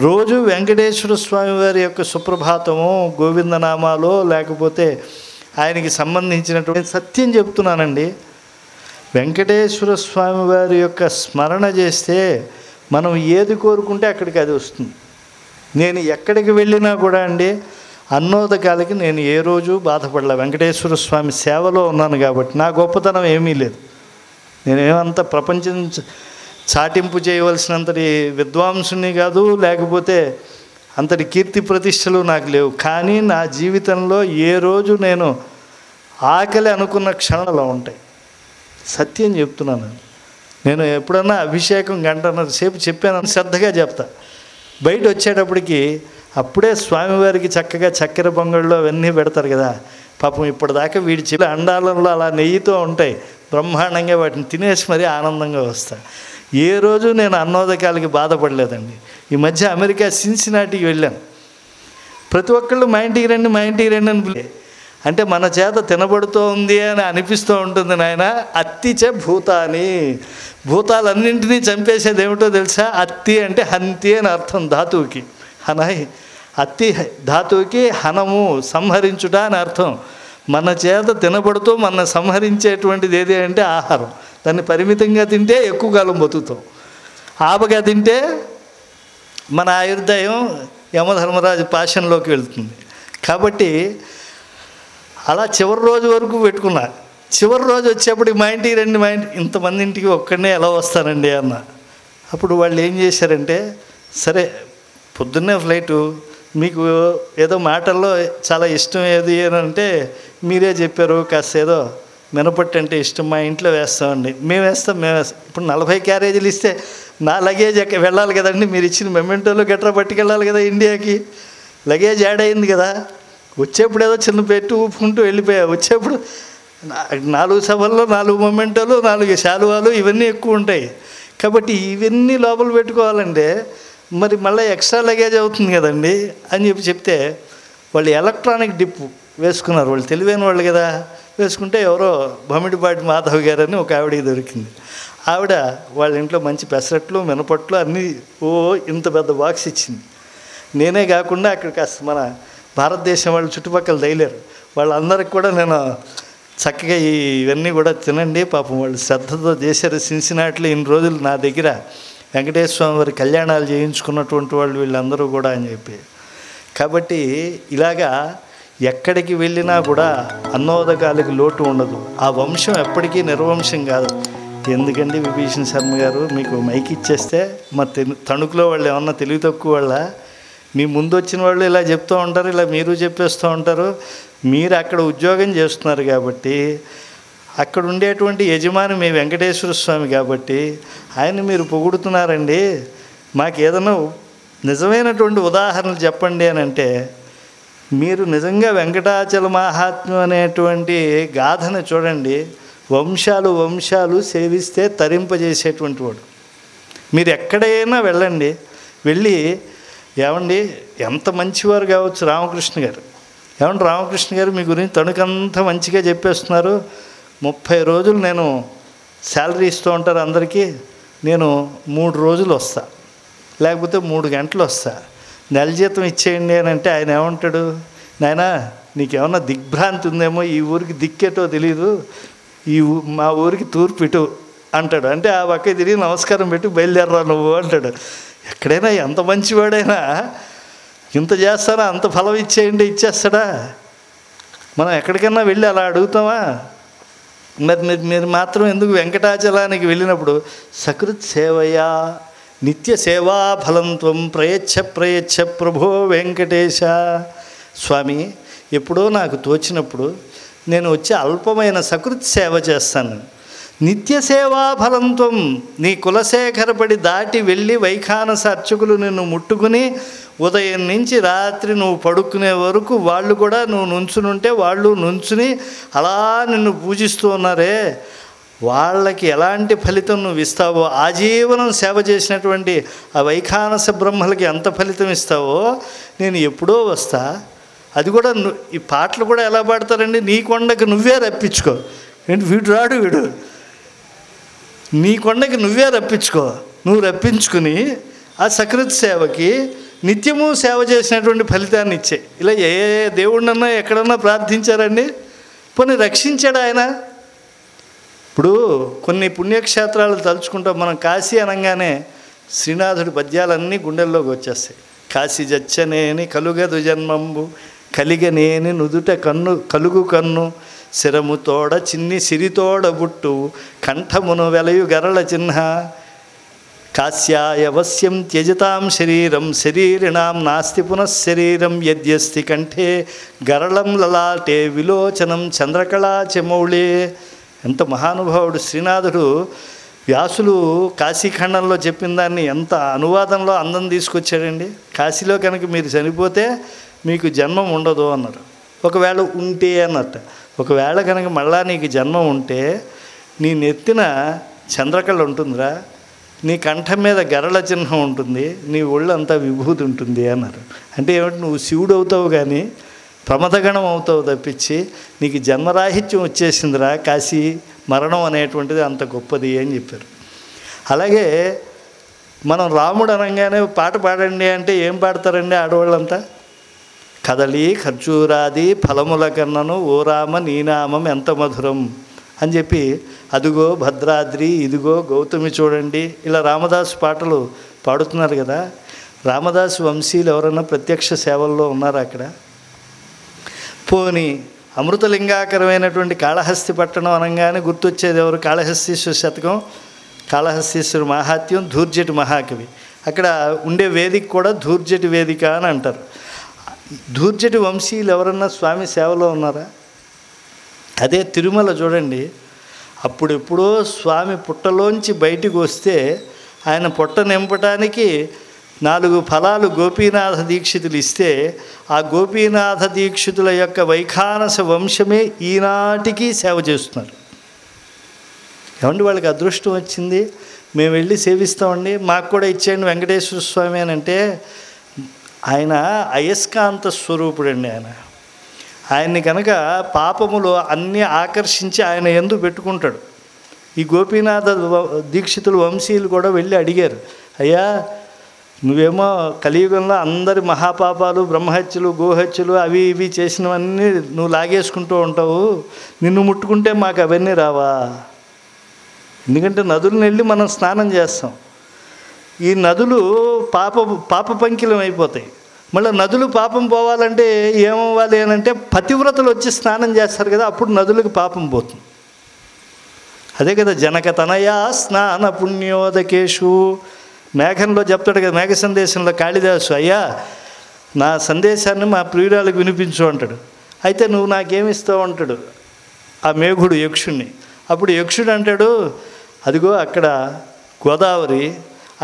రోజు వెంకటేశ్వర స్వామి వారి యొక్క సుప్రభాతము, గోవిందనామాలో లేకపోతే ఆయనకి సంబంధించినటువంటి సత్యం చెప్తున్నానండి. వెంకటేశ్వర స్వామి వారి యొక్క స్మరణ చేస్తే మనం ఏది కోరుకుంటే అక్కడికి అది వస్తుంది. నేను ఎక్కడికి వెళ్ళినా కూడా అండి అన్నోదకాలకి నేను ఏ రోజు బాధపడలే. వెంకటేశ్వర స్వామి సేవలో ఉన్నాను కాబట్టి నా గొప్పతనం ఏమీ లేదు. నేనేమంత ప్రపంచం చాటింపు చేయవలసినంతటి విద్వాంసుని కాదు, లేకపోతే అంతటి కీర్తి ప్రతిష్టలు నాకు లేవు. కానీ నా జీవితంలో ఏ రోజు నేను ఆకలి అనుకున్న క్షణాలు ఉంటాయి. సత్యం చెప్తున్నాను. నేను ఎప్పుడన్నా అభిషేకం 1.5 గంటల సేపు చెప్పాను, శ్రద్ధగా చెప్తా. బయట వచ్చేటప్పటికి అప్పుడే స్వామివారికి చక్కగా చక్కెర పొంగళ్ళు అవన్నీ పెడతారు కదా. పాపం ఇప్పటిదాకా వీడి చిల్ల అండాలంలో అలా నెయ్యితో ఉంటాయి, బ్రహ్మాండంగా వాటిని తినేసి మరీ ఆనందంగా వస్తా. ఏ రోజు నేను అన్నోదకాలకి బాధపడలేదండి. ఈ మధ్య అమెరికా సిన్సినాటికి వెళ్ళాను. ప్రతి ఒక్కళ్ళు మా ఇంటికి రండి, మా ఇంటికి రండి అని అంటే మన చేత తినబడుతూ ఉంది అని అనిపిస్తూ ఉంటుంది. నాయన అత్తిచ భూతాని, భూతాలన్నింటినీ చంపేసేది ఏమిటో తెలుసా? అత్తి అంటే హంతి అని అర్థం ధాతువుకి. హనహి అత్తి ధాతువుకి హనము సంహరించుట అని అర్థం. మన చేత తినబడుతూ మన సంహరించేటువంటిది ఏది అంటే ఆహారం. దాన్ని పరిమితంగా తింటే ఎక్కువ కాలం బతుకుతాం, ఆపగా తింటే మన ఆయుర్దాయం యమధర్మరాజు పాశంలోకి వెళ్తుంది. కాబట్టి అలా చివరి రోజు వరకు పెట్టుకున్నా. చివరి రోజు వచ్చేప్పటికి మా ఇంటికి రండి, మా ఇంటి ఇంతమంది ఇంటికి ఒక్కడనే ఎలా వస్తానండి అన్న. అప్పుడు వాళ్ళు ఏం చేశారంటే, సరే పొద్దున్నే ఫ్లైటు, మీకు ఏదో మాటల్లో చాలా ఇష్టం ఏది అని అంటే మీరే చెప్పారు, కాస్త ఏదో మినపట్టు అంటే ఇష్టం, మా ఇంట్లో వేస్తామండి. మేము వేస్తాం. ఇప్పుడు 40 క్యారేజీలు ఇస్తే నా లగేజ్ వెళ్ళాలి కదండి, మీరు ఇచ్చిన మెమెంటోలు గట్రా పట్టుకెళ్ళాలి కదా ఇండియాకి. లగేజ్ యాడ్ అయింది కదా. వచ్చేప్పుడు ఏదో చిన్న పెట్టి ఊపుకుంటూ వెళ్ళిపోయా. వచ్చేప్పుడు 4 సభల్లో 4 మొమెంటోలు, 4 శాలువాలు ఇవన్నీ ఎక్కువ ఉంటాయి. కాబట్టి ఇవన్నీ లోపల పెట్టుకోవాలంటే మరి మళ్ళీ ఎక్స్ట్రా లగేజ్ అవుతుంది కదండి అని చెప్తే వాళ్ళు ఎలక్ట్రానిక్ డిప్ వేసుకున్నారు. వాళ్ళు తెలివైన వాళ్ళు కదా. వేసుకుంటే ఎవరో బమిడిపాటి మాధవ్ గారని ఒక ఆవిడకి దొరికింది. ఆవిడ వాళ్ళ ఇంట్లో మంచి పెసరట్లు, మినపట్లు అన్నీ ఇంత పెద్ద బాక్స్ ఇచ్చింది. నేనే కాకుండా అక్కడ కాస్త మన భారతదేశం వాళ్ళు చుట్టుపక్కల తగిలేరు. వాళ్ళందరికి కూడా నేను చక్కగా ఇవన్నీ కూడా తినండి, పాపం వాళ్ళు శ్రద్ధతో చేశారు. సిన్సినాటిలో ఇన్ని రోజులు నా దగ్గర వెంకటేశ్వర స్వామి వారి కళ్యాణాలు చేయించుకున్నటువంటి వాళ్ళు వీళ్ళందరూ కూడా అని చెప్పి. కాబట్టి ఇలాగా ఎక్కడికి వెళ్ళినా కూడా అన్నోదకాలకి లోటు ఉండదు. ఆ వంశం ఎప్పటికీ నిర్వంశం కాదు. ఎందుకండి విభీషణ శర్మ గారు, మీకు మైక్ ఇచ్చేస్తే మా తణుకులో వాళ్ళు ఏమన్నా తెలివి తక్కువ వాళ్ళ? మీ ముందు వచ్చిన వాళ్ళు ఇలా చెప్తూ ఉంటారు, ఇలా మీరు చెప్పేస్తూ ఉంటారు. మీరు అక్కడ ఉద్యోగం చేస్తున్నారు కాబట్టి, అక్కడ ఉండేటువంటి యజమాని మీ వెంకటేశ్వర స్వామి కాబట్టి ఆయన మీరు పొగుడుతున్నారండి. మాకు ఏదైనా నిజమైనటువంటి ఉదాహరణలు చెప్పండి అని అంటే, మీరు నిజంగా వెంకటాచల మహాత్మ్యం అనేటువంటి గాథను చూడండి. వంశాలు వంశాలు సేవిస్తే తరింపజేసేటువంటి వాడు. మీరు ఎక్కడైనా వెళ్ళండి, వెళ్ళి ఏమండి ఎంత మంచివారు కావచ్చు రామకృష్ణ గారు, ఏమంటే రామకృష్ణ గారు మీ గురించి తణుకంతా మంచిగా చెప్పేస్తున్నారు, 30 రోజులు నేను శాలరీ ఇస్తూ ఉంటారు అందరికీ, నేను 3 రోజులు వస్తా, లేకపోతే 3 గంటలు వస్తా, నెల జీతం ఇచ్చేయండి అని అంటే ఆయన ఏమంటాడు? నాయనా నీకేమన్నా దిగ్భ్రాంతి ఉందేమో, ఈ ఊరికి దిక్కేటో తెలీదు, మా ఊరికి తూర్పు ఇటు అంటాడు. అంటే ఆ పక్క తిరిగి నమస్కారం పెట్టి బయలుదేరరా నువ్వు అంటాడు. ఎక్కడైనా ఎంత మంచివాడైనా ఇంత చేస్తారా, అంత ఫలం ఇచ్చేయండి ఇచ్చేస్తాడా? మనం ఎక్కడికైనా వెళ్ళి అలా అడుగుతామా? మరి మీరు మాత్రం ఎందుకు వెంకటాచలానికి వెళ్ళినప్పుడు సకృత్ సేవయా నిత్య సేవా ఫలంత్వం ప్రయచ్ఛ ప్రభో వెంకటేశ. స్వామి ఎప్పుడో నాకు తోచినప్పుడు నేను వచ్చి అల్పమైన సకృత్ సేవ చేస్తాను. నిత్య సేవా ఫలంత్వం, నీ కులశేఖరపడి దాటి వెళ్ళి వైఖానస అర్చకులు నిన్ను ముట్టుకుని ఉదయం నుంచి రాత్రి నువ్వు పడుకునే వరకు వాళ్ళు కూడా నువ్వు నుంచునుంటే వాళ్ళు నుంచుని అలా నిన్ను పూజిస్తూ ఉన్నారే, వాళ్ళకి ఎలాంటి ఫలితం నువ్వు ఇస్తావో, ఆజీవనం సేవ చేసినటువంటి ఆ వైఖానస బ్రహ్మలకి ఎంత ఫలితం ఇస్తావో నేను ఎప్పుడో వస్తా. అది కూడా ఈ పాటలు కూడా ఎలా పాడతారండి? నీ కొండకి నువ్వే రప్పించుకో. ఏంటి వీడు రాడు, వీడు నీ కొండకి నువ్వే రప్పించుకో. నువ్వు రప్పించుకుని ఆ సకృత్ సేవకి నిత్యము సేవ చేసినటువంటి ఫలితాన్ని ఇచ్చే. ఇలా ఏ దేవుడినన్నా ఎక్కడన్నా ప్రార్థించారండి? పోనీ రక్షించాడు ఆయన. ఇప్పుడు కొన్ని పుణ్యక్షేత్రాలు తలుచుకుంటాం మనం. కాశీ అనగానే శ్రీనాథుడి పద్యాలన్నీ గుండెల్లోకి వచ్చేస్తాయి. కాశీ జచ్చనేని కలుగదు జన్మంబు, కలిగనేని నుదుట కలుగు కన్ను, శిరము తోడ చిన్ని సిరితోడ బుట్టు, కంఠమును వెలయు గరళ చిహ్న, కాశ్యాయవశ్యం త్యజతాం శరీరం శరీరిణాం నాస్తి పునఃశరీరం, యద్యస్తి కంఠే గరళం లలాటే విలోచనం చంద్రకళా చెమౌళే. ఎంత మహానుభావుడు శ్రీనాథుడు. వ్యాసులు కాశీఖండంలో చెప్పిన దాన్ని ఎంత అనువాదంలో అందం తీసుకొచ్చాడండి. కాశీలో కనుక మీరు చనిపోతే మీకు జన్మం ఉండదు అన్నారు. ఒకవేళ ఉంటే అన్నట్ట, ఒకవేళ కనుక మళ్ళా నీకు జన్మం ఉంటే నీ నెత్తిన చంద్రకళ ఉంటుందిరా, నీ కంఠం మీద గరళ చిహ్నం ఉంటుంది, నీ ఒళ్ళంతా విభూతి ఉంటుంది అన్నారు. అంటే ఏమిటి, నువ్వు శివుడు అవుతావు కానీ ప్రమదగణం అవుతావు తప్పించి నీకు జన్మరాహిత్యం వచ్చేసిందిరా, కాశీ మరణం అనేటువంటిది అంత గొప్పది అని చెప్పారు. అలాగే మనం రాముడు అనగానే పాట పాడండి అంటే ఏం పాడతారండి ఆడవాళ్ళంతా? కదలి ఖర్జూరాది ఫలముల కన్నను ఓ రామ నీనామం ఎంత మధురం అని చెప్పి, అదిగో భద్రాద్రి ఇదిగో గౌతమి చూడండి, ఇలా రామదాసు పాటలు పాడుతున్నారు కదా. రామదాసు వంశీయులు ఎవరైనా ప్రత్యక్ష సేవల్లో ఉన్నారా అక్కడ? పోని అమృతలింగాకరమైనటువంటి కాళహస్తి పట్టణం అనగానే గుర్తొచ్చేది ఎవరు? కాళహస్తీశ్వర శతకం, కాళహస్తీశ్వర మహాత్యం, ధూర్జటి మహాకవి. అక్కడ ఉండే వేదిక కూడా ధూర్జటి వేదిక అని అంటారు. ధూర్జటి వంశీయులు ఎవరన్నా స్వామి సేవలో ఉన్నారా? అదే తిరుమల చూడండి, అప్పుడెప్పుడో స్వామి పుట్టలోంచి బయటికి వస్తే ఆయన పొట్ట నింపటానికి 4 ఫలాలు గోపీనాథ దీక్షితులు ఇస్తే ఆ గోపీనాథ దీక్షితుల యొక్క వైఖానస వంశమే ఈనాటికి సేవ చేస్తున్నారు. ఏమండి వాళ్ళకి అదృష్టం వచ్చింది, మేము వెళ్ళి సేవిస్తామండి, మాకు కూడా ఇచ్చేయండి వెంకటేశ్వర స్వామి అని అంటే, ఆయన అయస్కాంత స్వరూపుడండి. ఆయన్ని కనుక పాపములు అన్నీ ఆకర్షించి ఆయన యందు పెట్టుకుంటాడు. ఈ గోపీనాథ దీక్షితులు వంశీయులు కూడా వెళ్ళి అడిగారు, అయ్యా నువ్వేమో కలియుగంలో అందరి మహాపాపాలు బ్రహ్మహత్యలు గోహత్యలు అవి ఇవి చేసినవన్నీ నువ్వు లాగేసుకుంటూ ఉంటావు, నిన్ను ముట్టుకుంటే మాకు అవన్నీ రావా? ఎందుకంటే నదులను వెళ్ళి మనం స్నానం చేస్తాం, ఈ నదులు పాప పంకిలం అయిపోతాయి. మళ్ళీ నదులు పాపం పోవాలంటే ఏమవ్వాలి అని అంటే పతివ్రతలు వచ్చి స్నానం చేస్తారు కదా, అప్పుడు నదులకు పాపం పోతుంది. అదే కదా జనక తనయా స్నాన పుణ్యోదకేషు, మేఘంలో చెప్తాడు కదా, మేఘ సందేశంలో కాళిదాసు, అయ్యా నా సందేశాన్ని మా ప్రియురాలకు వినిపించు అంటాడు. అయితే నువ్వు నాకేమిస్తావు అంటాడు ఆ మేఘుడు యక్షుణ్ణి. అప్పుడు యక్షుడు అంటాడు, అదిగో అక్కడ గోదావరి,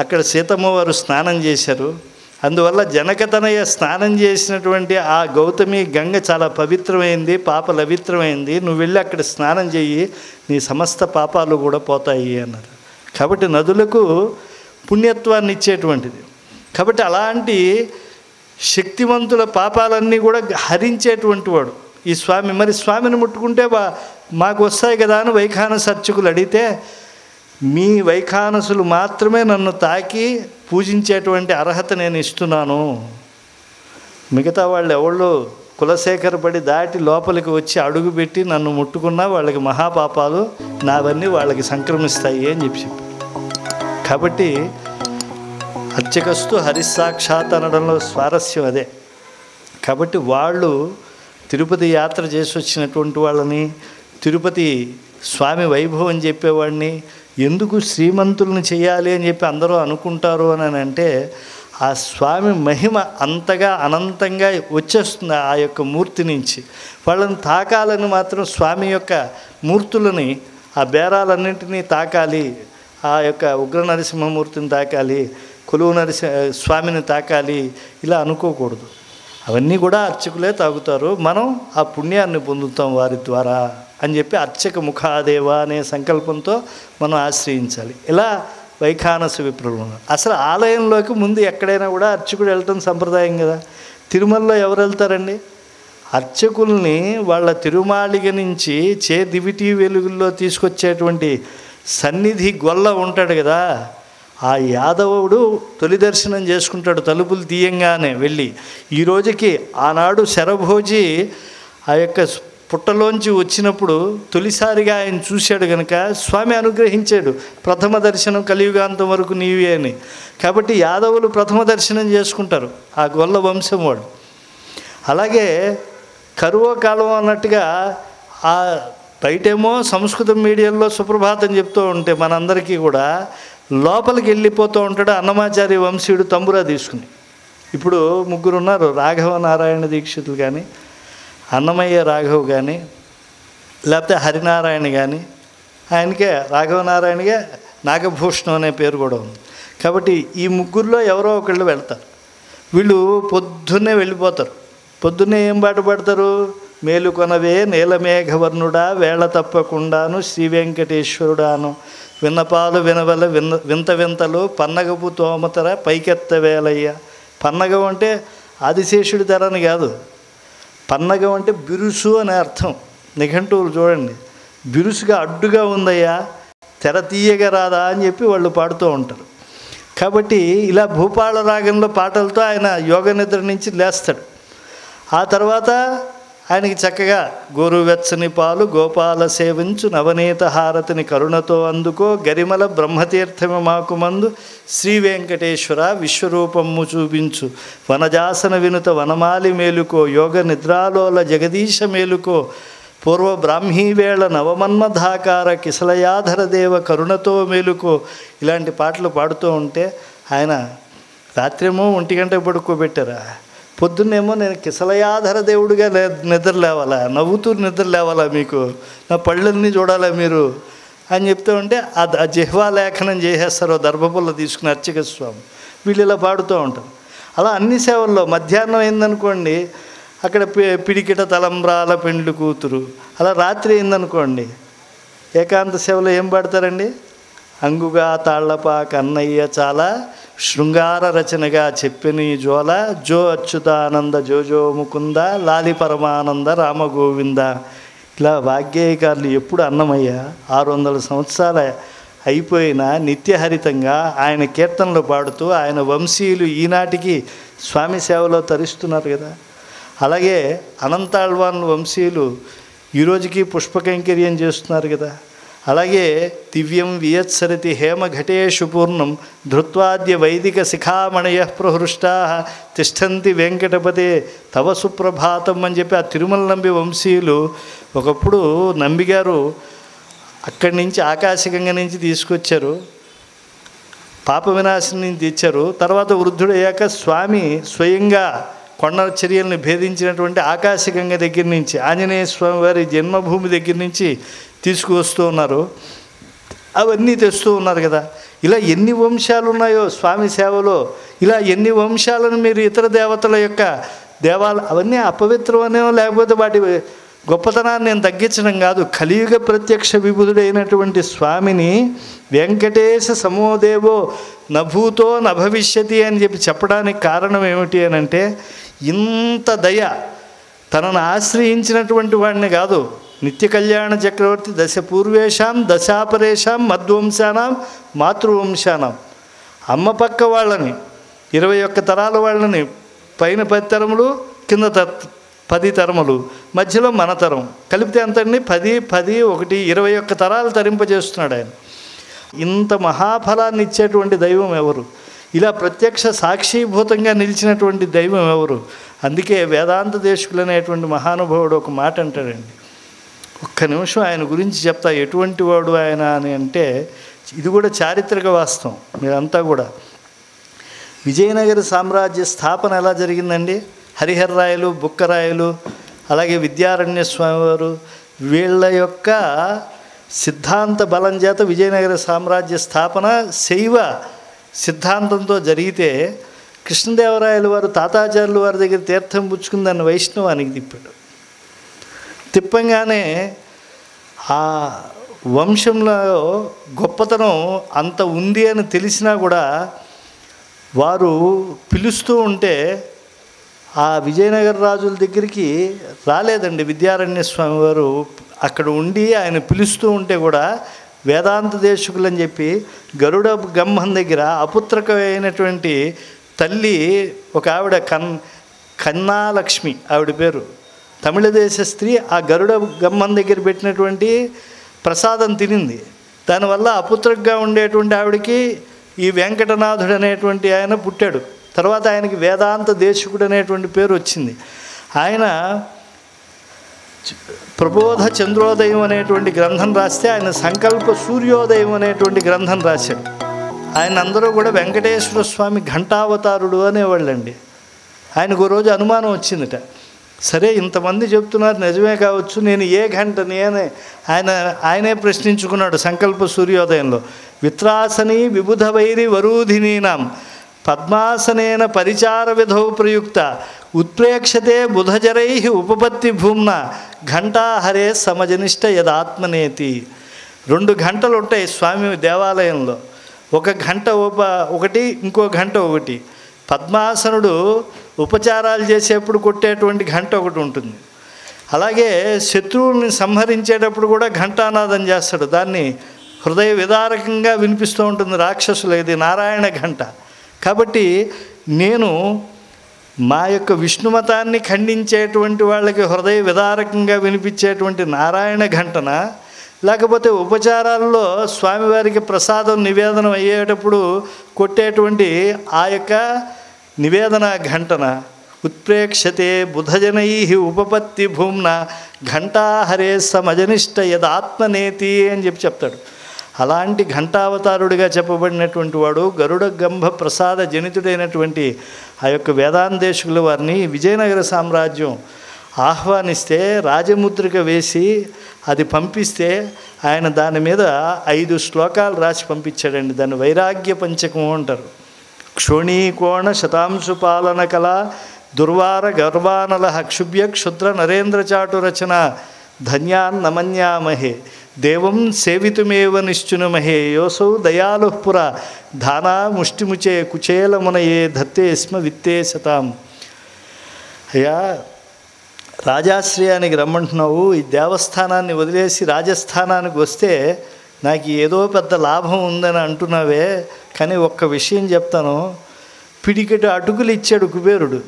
అక్కడ సీతమ్మ వారు స్నానం చేశారు, అందువల్ల జనకతనయ స్నానం చేసినటువంటి ఆ గౌతమి గంగ చాలా పవిత్రమైంది, పాపలవిత్రమైంది, నువ్వు వెళ్ళి అక్కడ స్నానం చెయ్యి, నీ సమస్త పాపాలు కూడా పోతాయి అన్నారు. కాబట్టి నదులకు పుణ్యత్వాన్ని ఇచ్చేటువంటిది. కాబట్టి అలాంటి శక్తివంతుల పాపాలన్నీ కూడా హరించేటువంటి వాడు ఈ స్వామి. మరి స్వామిని ముట్టుకుంటే మాకు వస్తాయి కదా అని వైఖానస అర్చకులు అడిగితే, మీ వైఖానసులు మాత్రమే నన్ను తాకి పూజించేటువంటి అర్హత నేను ఇస్తున్నాను, మిగతా వాళ్ళు ఎవళ్ళు కులశేఖరపడి దాటి లోపలికి వచ్చి అడుగుపెట్టి నన్ను ముట్టుకున్నా వాళ్ళకి మహాపాపాలు నావన్నీ వాళ్ళకి సంక్రమిస్తాయి అని చెప్పి. కాబట్టి అర్చకస్తు హరిసాక్షాత్ అనడంలో స్వారస్యం అదే. కాబట్టి వాళ్ళు తిరుపతి యాత్ర చేసి వచ్చినటువంటి వాళ్ళని, తిరుపతి స్వామి వైభవం చెప్పేవాడిని ఎందుకు శ్రీమంతులను చేయాలి అని చెప్పి అందరూ అనుకుంటారు అని అంటే, ఆ స్వామి మహిమ అంతగా అనంతంగా వచ్చేస్తుంది ఆ యొక్క మూర్తి నుంచి. వాళ్ళని తాకాలని మాత్రం స్వామి యొక్క మూర్తులని, ఆ బేరాలన్నింటినీ తాకాలి, ఆ యొక్క ఉగ్ర నరసింహమూర్తిని తాకాలి, కొలువు స్వామిని తాకాలి ఇలా అనుకోకూడదు. అవన్నీ కూడా అర్చకులే తాగుతారు, మనం ఆ పుణ్యాన్ని పొందుతాం వారి ద్వారా అని చెప్పి అర్చక ముఖాదేవ అనే సంకల్పంతో మనం ఆశ్రయించాలి. ఇలా వైఖానస విప్రులు ఉన్నారు. అసలు ఆలయంలోకి ముందు ఎక్కడైనా కూడా అర్చకుడు వెళ్ళటం సంప్రదాయం కదా. తిరుమలలో ఎవరు వెళ్తారండి? అర్చకుల్ని వాళ్ళ తిరుమాళిగ నుంచి దివిటి వెలుగుల్లో తీసుకొచ్చేటువంటి సన్నిధి గొల్ల ఉంటాడు కదా, ఆ యాదవుడు తొలి దర్శనం చేసుకుంటాడు తలుపులు తీయంగానే వెళ్ళి. ఈ రోజుకి ఆనాడు శరభోజి ఆ యొక్క పుట్టలోంచి వచ్చినప్పుడు తొలిసారిగా ఆయన చూశాడు కనుక స్వామి అనుగ్రహించాడు, ప్రథమ దర్శనం కలియుగాంతం వరకు నీవే అని. కాబట్టి యాదవులు ప్రథమ దర్శనం చేసుకుంటారు, ఆ గొల్ల వంశం వాడు. అలాగే కరువు కాలం అన్నట్టుగా ఆ బయటేమో సంస్కృతం మీడియాల్లో సుప్రభాతం చెప్తూ ఉంటే మనందరికీ కూడా లోపలికి వెళ్ళిపోతూ ఉంటాడు అన్నమాచార్య వంశీయుడు తంబురా తీసుకుని. ఇప్పుడు 3 ఉన్నారు, రాఘవ నారాయణ దీక్షితులు కానీ, అన్నమయ్య రాఘవ్ కానీ, లేకపోతే హరినారాయణ కానీ, ఆయనకే రాఘవ నారాయణగా నాగభూషణం అనే పేరు కూడా ఉంది. కాబట్టి ఈ ముగ్గురులో ఎవరో ఒకళ్ళు వెళ్తారు. వీళ్ళు పొద్దున్నే వెళ్ళిపోతారు. పొద్దున్నే ఏం పాట పాడతారు? మేలుకొనవే నీలమేఘవర్ణుడా వేళ తప్పకుండాను శ్రీ వెంకటేశ్వరుడాను విన్నపాలు వినవల వింత వింతలు పన్నగపు తోమతర పైకెత్త వేలయ్య. పన్నగం అంటే ఆదిశేషుడి తెరని కాదు, పన్నగం అంటే బిరుసు అనే అర్థం. నిఘంటువులు చూడండి, బిరుసుగా అడ్డుగా ఉందయ్యా, తెర తీయగా రాదా అని చెప్పి వాళ్ళు పాడుతూ ఉంటారు. కాబట్టి ఇలా భూపాల రాగంలో పాటలతో ఆయన యోగ నిద్ర నుంచి లేస్తాడు. ఆ తర్వాత ఆయనకి చక్కగా గోరువెచ్చని పాలు గోపాల సేవించు నవనీత హారతిని కరుణతో అందుకో గరిమల బ్రహ్మతీర్థమి మాకు మందు శ్రీ వెంకటేశ్వర విశ్వరూపము చూపించు వనజాసన వినుత వనమాలి మేలుకో యోగ నిద్రాలోల జగదీశ మేలుకో పూర్వ బ్రాహ్మీ వేళ నవమన్మధాకార కిసలయాధర దేవ కరుణతో మేలుకో. ఇలాంటి పాటలు పాడుతూ ఉంటే ఆయన రాత్రేమో 1 గంటకు పడుకోబెట్టారా, పొద్దున్నేమో నేను కిసలయాధర దేవుడిగా నిద్ర లేవాలా, నవ్వుతూ నిద్ర లేవాలా, మీకు నా పళ్ళన్నీ చూడాలా మీరు అని చెప్తూ ఉంటే ఆ జిహ్వా లేఖనం చేసేస్తారు దర్భపుల్ల తీసుకుని అర్చక స్వామి. వీళ్ళు ఇలా పాడుతూ ఉంటారు. అలా అన్ని సేవల్లో మధ్యాహ్నం అయిందనుకోండి అక్కడ పిడికిట తలంబ్రాల పెండ్లి కూతురు. అలా రాత్రి అయిందనుకోండి ఏకాంత సేవలో ఏం పాడతారండి? అంగుగా తాళ్లపా కన్నయ్య చాలా శృంగార రచనగా చెప్పిని జోల జో అచ్యుతానంద జోజో ముకుంద లాలి పరమానంద రామగోవింద. ఇలా వాగ్గేయకారులు ఎప్పుడు అన్నమయ్య 600 సంవత్సరాల అయిపోయినా నిత్యహరితంగా ఆయన కీర్తనలు పాడుతూ ఆయన వంశీయులు ఈనాటికి స్వామి సేవలో తరిస్తున్నారు కదా. అలాగే అనంతాళ్వాన్ వంశీయులు ఈరోజుకి పుష్పకైంకర్యం చేస్తున్నారు కదా. అలాగే దివ్యం వియత్సరతి హేమఘటేషు పూర్ణం ధృత్వాద్య వైదిక శిఖామణయ ప్రహృష్టా తిష్టంతి వెంకటపతే తవ సుప్రభాతం అని చెప్పి ఆ తిరుమల నంబి వంశీయులు ఒకప్పుడు నంబిగారు అక్కడి నుంచి ఆకాశగంగ నుంచి తీసుకొచ్చారు, పాప వినాశనం నుంచి తెచ్చారు. తర్వాత వృద్ధుడయ్యాక స్వామి స్వయంగా కొండ చర్యల్ని భేదించినటువంటి ఆకాశగంగ దగ్గర నుంచి ఆంజనేయ స్వామి వారి జన్మభూమి దగ్గర నుంచి తీసుకువస్తూ ఉన్నారు. అవన్నీ తెస్తూ ఉన్నారు కదా. ఇలా ఎన్ని వంశాలు ఉన్నాయో స్వామి సేవలో, ఇలా ఎన్ని వంశాలను మీరు ఇతర దేవతల యొక్క అవన్నీ అపవిత్రమనేమో లేకపోతే వాటి గొప్పతనాన్ని నేను తగ్గించడం కాదు. కలియుగ ప్రత్యక్ష విభుదుడైనటువంటి స్వామిని వెంకటేశ సమోదేవో నభూతో నభవిష్యతి అని చెప్పి చెప్పడానికి కారణం ఏమిటి అని అంటే ఇంత దయ తనను ఆశ్రయించినటువంటి వాడిని కాదు. నిత్య కళ్యాణ చక్రవర్తి దశ పూర్వేషాం దశాపరేషాం మధ్వంశానాం మాతృవంశానాం. అమ్మ పక్క వాళ్ళని 21 తరాల వాళ్ళని పైన 10 తరములు కింద 10 తరములు మధ్యలో మన తరం కలిపితే అంతని 10 1 21 తరాలు తరింపజేస్తున్నాడు ఆయన. ఇంత మహాఫలాన్ని ఇచ్చేటువంటి దైవం ఎవరు? ఇలా ప్రత్యక్ష సాక్షిభూతంగా నిలిచినటువంటి దైవం ఎవరు? అందుకే వేదాంత దేశకులు అనేటువంటి మహానుభావుడు ఒక మాట అంటాడండి. ఒక్క నిమిషం ఆయన గురించి చెప్తా, ఎటువంటి వాడు ఆయన అని అంటే ఇది కూడా చారిత్రక వాస్తవం. మీరంతా కూడా విజయనగర సామ్రాజ్య స్థాపన ఎలా జరిగిందండి? హరిహర్రాయలు బుక్కరాయలు అలాగే విద్యారణ్య స్వామివారు వీళ్ళ యొక్క సిద్ధాంత బలం చేత విజయనగర సామ్రాజ్య స్థాపన శైవ సిద్ధాంతంతో జరిగితే కృష్ణదేవరాయలు వారు తాతాచార్యులు వారి దగ్గర తీర్థం పుచ్చుకుని దాన్ని వైష్ణవానికి తిప్పాడు. తిప్పంగానే ఆ వంశంలో గొప్పతనం అంత ఉంది అని తెలిసినా కూడా వారు పిలుస్తూ ఉంటే ఆ విజయనగర రాజుల దగ్గరికి రాలేదండి. విద్యారణ్య స్వామి వారు అక్కడ ఉండి ఆయన పిలుస్తూ ఉంటే కూడా వేదాంత దేశకులు అని చెప్పి గరుడ గమ్మం దగ్గర అపుత్రకమైనటువంటి తల్లి ఒక ఆవిడ కన్నాలక్ష్మి ఆవిడ పేరు, తమిళ దేశ స్త్రీ, ఆ గరుడ గమ్మం దగ్గర పెట్టినటువంటి ప్రసాదం తినింది. దానివల్ల అపుత్రకగా ఉండేటువంటి ఆవిడకి ఈ వెంకటనాథుడు అనేటువంటి ఆయన పుట్టాడు. తర్వాత ఆయనకి వేదాంత దేశకుడు అనేటువంటి పేరు వచ్చింది. ఆయన ప్రబోధ చంద్రోదయం అనేటువంటి గ్రంథం రాస్తే ఆయన సంకల్ప సూర్యోదయం అనేటువంటి గ్రంథం రాశాడు. ఆయన అందరూ కూడా వెంకటేశ్వర స్వామి ఘంటావతారుడు అనేవాళ్ళండి. ఆయనకు రోజు అనుమానం వచ్చిందట, సరే ఇంతమంది చెప్తున్నారు నిజమే కావచ్చు, నేను ఏ గంట ఆయనే ప్రశ్నించుకున్నాడు సంకల్ప సూర్యోదయంలో. విత్రాసని విబుధ వైరి వరూధినీనాం పద్మాసనేన పరిచార విధౌ ప్రయుక్త ఉత్ప్రేక్షతే బుధజరై ఉపపత్తి భూమ్న ఘంటాహరే సమజనిష్ట యదాత్మనేతి. 2 గంటలు ఉంటాయి స్వామి దేవాలయంలో. ఒక గంట ఒకటి, ఇంకో గంట ఒకటి. పద్మాసనుడు ఉపచారాలు చేసేప్పుడు కొట్టేటువంటి గంట ఒకటి ఉంటుంది. అలాగే శత్రువుల్ని సంహరించేటప్పుడు కూడా ఘంటానాదం చేస్తాడు. దాన్ని హృదయ విదారకంగా వినిపిస్తూ ఉంటుంది రాక్షసులు. ఇది నారాయణ ఘంట. కాబట్టి నేను మా యొక్క విష్ణుమతాన్ని ఖండించేటువంటి వాళ్ళకి హృదయ విదారకంగా వినిపించేటువంటి నారాయణ ఘంటన, లేకపోతే ఉపచారాల్లో స్వామివారికి ప్రసాదం నివేదనం అయ్యేటప్పుడు కొట్టేటువంటి ఆ యొక్క నివేదన ఘంటన. ఉత్ప్రేక్షతే బుధజనై ఉపపత్తి భూమ్న ఘంటాహరే సమజనిష్ట యదాత్మనేతి అని చెప్తాడు. అలాంటి ఘంటావతారుడిగా చెప్పబడినటువంటి వాడు గరుడ గంభ ప్రసాద జనితుడైనటువంటి ఆ యొక్క వేదాంతేశుల వారిని విజయనగర సామ్రాజ్యం ఆహ్వానిస్తే రాజముద్రిక వేసి అది పంపిస్తే ఆయన దాని మీద 5 శ్లోకాలు రాసి పంపించాడండి. దాన్ని వైరాగ్య పంచకం అంటారు. క్షోణీకోణ శతాంశు పాలన కళ దుర్వార గర్వానల క్షుభ్య క్షుద్ర నరేంద్ర చాటు రచన ధన్యాన్ నమన్యామహే దేవం సేవితుమేవ నిశ్చునమహే యోసౌ దయాలుఃపుర ధానా ముష్టిముచే కుచేలమునయే ధత్తే స్మ విత్తే శతాం. అయ్యా, రాజాశ్రయానికి రమ్మంటున్నావు, ఈ దేవస్థానాన్ని వదిలేసి రాజస్థానానికి వస్తే నాకు ఏదో పెద్ద లాభం ఉందని అంటున్నావే, కానీ ఒక్క విషయం చెప్తాను. పిడికెడు అటుకులు ఇచ్చాడు కుబేరుడు.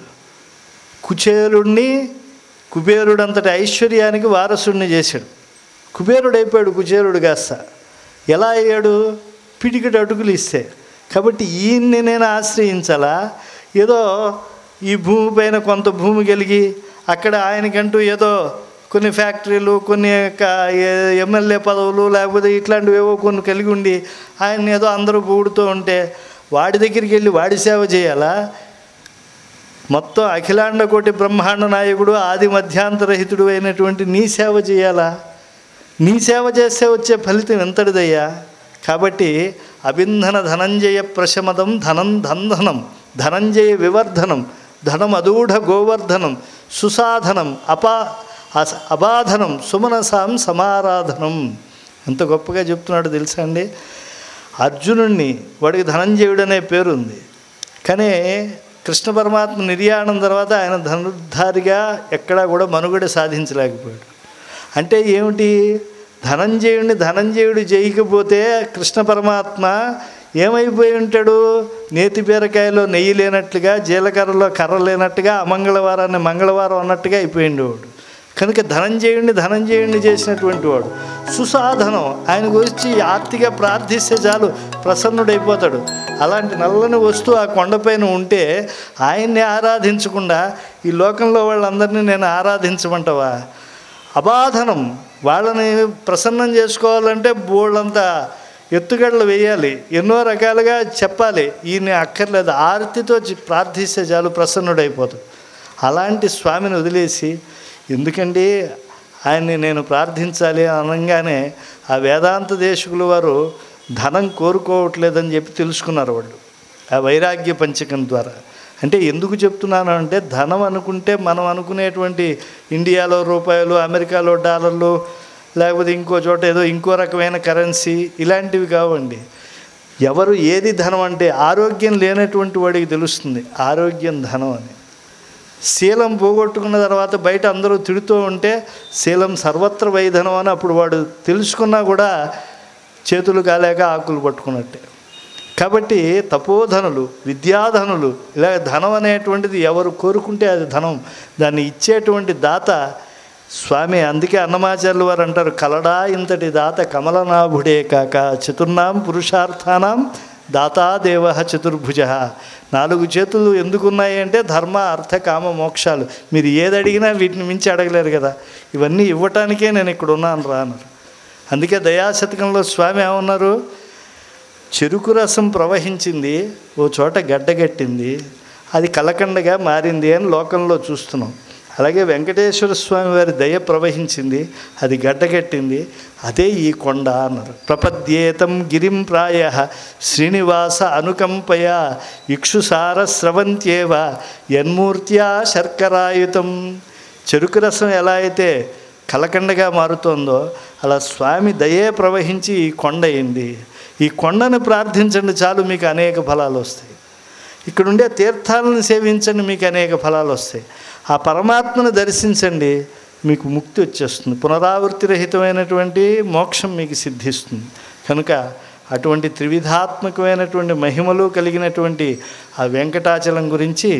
కుచేలుడిని కుబేరుడంతటి ఐశ్వర్యానికి వారసుడిని చేశాడు. కుబేరుడు అయిపోయాడు కుచేలుడు కాస్త. ఎలా అయ్యాడు? పిడికెడు అటుకులు ఇస్తే. కాబట్టి ఈయన్ని నేను ఆశ్రయించాలా? ఏదో ఈ భూమి పైన కొంత భూమి కలిగి అక్కడ ఆయనకంటూ ఏదో కొన్ని ఫ్యాక్టరీలు, కొన్ని ఎమ్మెల్యే పదవులు, లేకపోతే ఇట్లాంటివి ఏవో కొన్ని కలిగి ఉండి ఆయన ఏదో అందరూ పొగుడుతూ ఉంటే వాడి దగ్గరికి వెళ్ళి వాడి సేవ చేయాలా? మొత్తం అఖిలాండ కోటి బ్రహ్మాండ నాయకుడు ఆది మధ్యాంతరహితుడు అయినటువంటి నీ సేవ చేయాలా? నీ సేవ చేస్తే వచ్చే ఫలితం ఎంతటిదయ్యా? కాబట్టి అభింధన ధనంజయ ప్రశమదం ధనం ధంధనం ధనంజయ వివర్ధనం ధనం అదూఢ గోవర్ధనం సుసాధనం అబాధనం సుమనసాం సమారాధనం. ఎంత గొప్పగా చెప్తున్నాడు తెలుసా అండి. అర్జునుడిని వాడికి ధనంజయుడు అనే పేరు ఉంది, కానీ కృష్ణ పరమాత్మ నిర్యాణం తర్వాత ఆయన ధనుర్ధారిగా ఎక్కడా కూడా మనుగడ సాధించలేకపోయాడు. అంటే ఏమిటి? ధనంజయుడు చేయకపోతే కృష్ణ పరమాత్మ ఏమైపోయి ఉంటాడు? నేతి బీరకాయలో నెయ్యి లేనట్లుగా, జీలకర్రలో కర్ర లేనట్టుగా, అమంగళవారాన్ని మంగళవారం అన్నట్టుగా అయిపోయిండేవాడు. కనుక ధనంజయుడిని చేసినటువంటి వాడు సుసాధనం. ఆయన గురించి ఆర్తిగా ప్రార్థిస్తే చాలు ప్రసన్నుడైపోతాడు. అలాంటి నల్లని వస్తువు ఆ కొండపైన ఉంటే ఆయన్ని ఆరాధించకుండా ఈ లోకంలో వాళ్ళందరినీ నేను ఆరాధించమంటావా? అబాధనం. వాళ్ళని ప్రసన్నం చేసుకోవాలంటే బోళ్ళంతా ఎత్తుగడలు వేయాలి, ఎన్నో రకాలుగా చెప్పాలి. ఈయన అక్కర్లేదు, ఆర్తితో ప్రార్థిస్తే చాలు ప్రసన్నుడైపోతాడు. అలాంటి స్వామిని వదిలేసి ఎందుకండి ఆయన్ని నేను ప్రార్థించాలి అనగానే ఆ వేదాంత దేశకులు వారు ధనం కోరుకోవట్లేదని చెప్పి తెలుసుకున్నారు వాళ్ళు ఆ వైరాగ్య పంచకం ద్వారా. అంటే ఎందుకు చెప్తున్నాను అంటే, ధనం అనుకుంటే మనం అనుకునేటువంటి ఇండియాలో రూపాయలు, అమెరికాలో డాలర్లు, లేకపోతే ఇంకో చోట ఏదో ఇంకో రకమైన కరెన్సీ, ఇలాంటివి కావండి. ఎవరు ఏది ధనం అంటే ఆరోగ్యం లేనటువంటి వాడికి తెలుస్తుంది ఆరోగ్యం ధనం అని. శీలం పోగొట్టుకున్న తర్వాత బయట అందరూ తిడుతూ ఉంటే శీలం సర్వత్ర వైధనం అని అప్పుడు వాడు తెలుసుకున్నా కూడా చేతులు కాలేక ఆకులు పట్టుకున్నట్టే. కాబట్టి తపోధనులు, విద్యాధనులు, ఇలా ధనం అనేటువంటిది ఎవరు కోరుకుంటే అది ధనం, దాన్ని ఇచ్చేటువంటి దాత స్వామి. అందుకే అన్నమాచార్యులు వారు అంటారు, కలడా ఇంతటి దాత కమలనాభుడే కాక చతుర్నాం పురుషార్థానాం దాతాదేవ చతుర్భుజ. 4 చేతులు ఎందుకున్నాయి అంటే ధర్మ అర్థ కామ మోక్షాలు. మీరు ఏది అడిగినా వీటిని మించి అడగలేరు కదా, ఇవన్నీ ఇవ్వటానికే నేను ఇక్కడ ఉన్నాను రా అన్నారు. అందుకే దయాశతకంలో స్వామి ఏమన్నారు? చెరుకు రసం ప్రవహించింది, ఓ చోట గడ్డగట్టింది, అది కలకండగా మారింది అని లోకంలో చూస్తున్నాం. అలాగే వెంకటేశ్వర స్వామి వారి దయ ప్రవహించింది, అది గడ్డగట్టింది, అదే ఈ కొండ అన్నారు. ప్రపద్యేతం గిరిం ప్రాయ శ్రీనివాస అనుకంపయ ఇక్షుసార స్రవంత్యేవ యన్మూర్త్యా శర్కరాయుతం. చెరుకు రసం ఎలా అయితే కలకండగా మారుతోందో అలా స్వామి దయే ప్రవహించి ఈ కొండ అయింది. ఈ కొండను ప్రార్థించండి చాలు, మీకు అనేక ఫలాలు వస్తాయి. ఇక్కడుండే తీర్థాలను సేవించండి, మీకు అనేక ఫలాలు వస్తాయి. ఆ పరమాత్మను దర్శించండి, మీకు ముక్తి వచ్చేస్తుంది. పునరావృత్తి రహితమైనటువంటి మోక్షం మీకు సిద్ధిస్తుంది. కనుక అటువంటి త్రివిధాత్మకమైనటువంటి మహిమలు కలిగినటువంటి ఆ వెంకటాచలం గురించి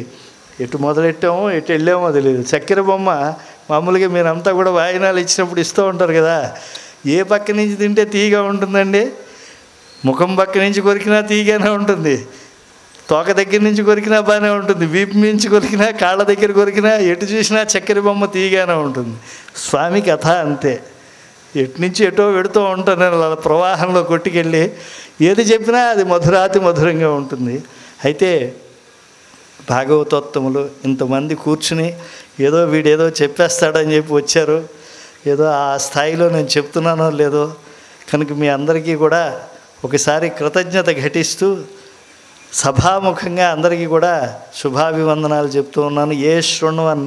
ఎటు మొదలెట్టామో ఎటు వెళ్ళామో తెలియదు. చక్కెర బొమ్మ మామూలుగా మీరంతా కూడా వాయినాలు ఇచ్చినప్పుడు ఇస్తూ ఉంటారు కదా, ఏ పక్క నుంచి తింటే తీయగా ఉంటుందండి? ముఖం పక్క నుంచి కొరికినా తీయగానే ఉంటుంది, తోక దగ్గర నుంచి కొరికినా బాగానే ఉంటుంది, వీపు నుంచి కొరికినా, కాళ్ళ దగ్గర కొరికినా, ఎటు చూసినా చక్కెర బొమ్మ తీయగానే ఉంటుంది. స్వామి కథ అంతే, ఎటు నుంచి ఎటో పెడుతూ ఉంటాను నేను అలా ప్రవాహంలో కొట్టుకెళ్ళి, ఏది చెప్పినా అది మధురాతి మధురంగా ఉంటుంది. అయితే భాగవతోత్తములు ఇంతమంది కూర్చుని ఏదో వీడేదో చెప్పేస్తాడని చెప్పి వచ్చారు. ఏదో ఆ స్థాయిలో నేను చెప్తున్నానో లేదో, కనుక మీ అందరికీ కూడా ఒకసారి కృతజ్ఞత ఘటిస్తూ సభాముఖంగా అందరికీ కూడా శుభాభివందనాలు చెప్తూ ఉన్నాను. ఏ శృణ్వన్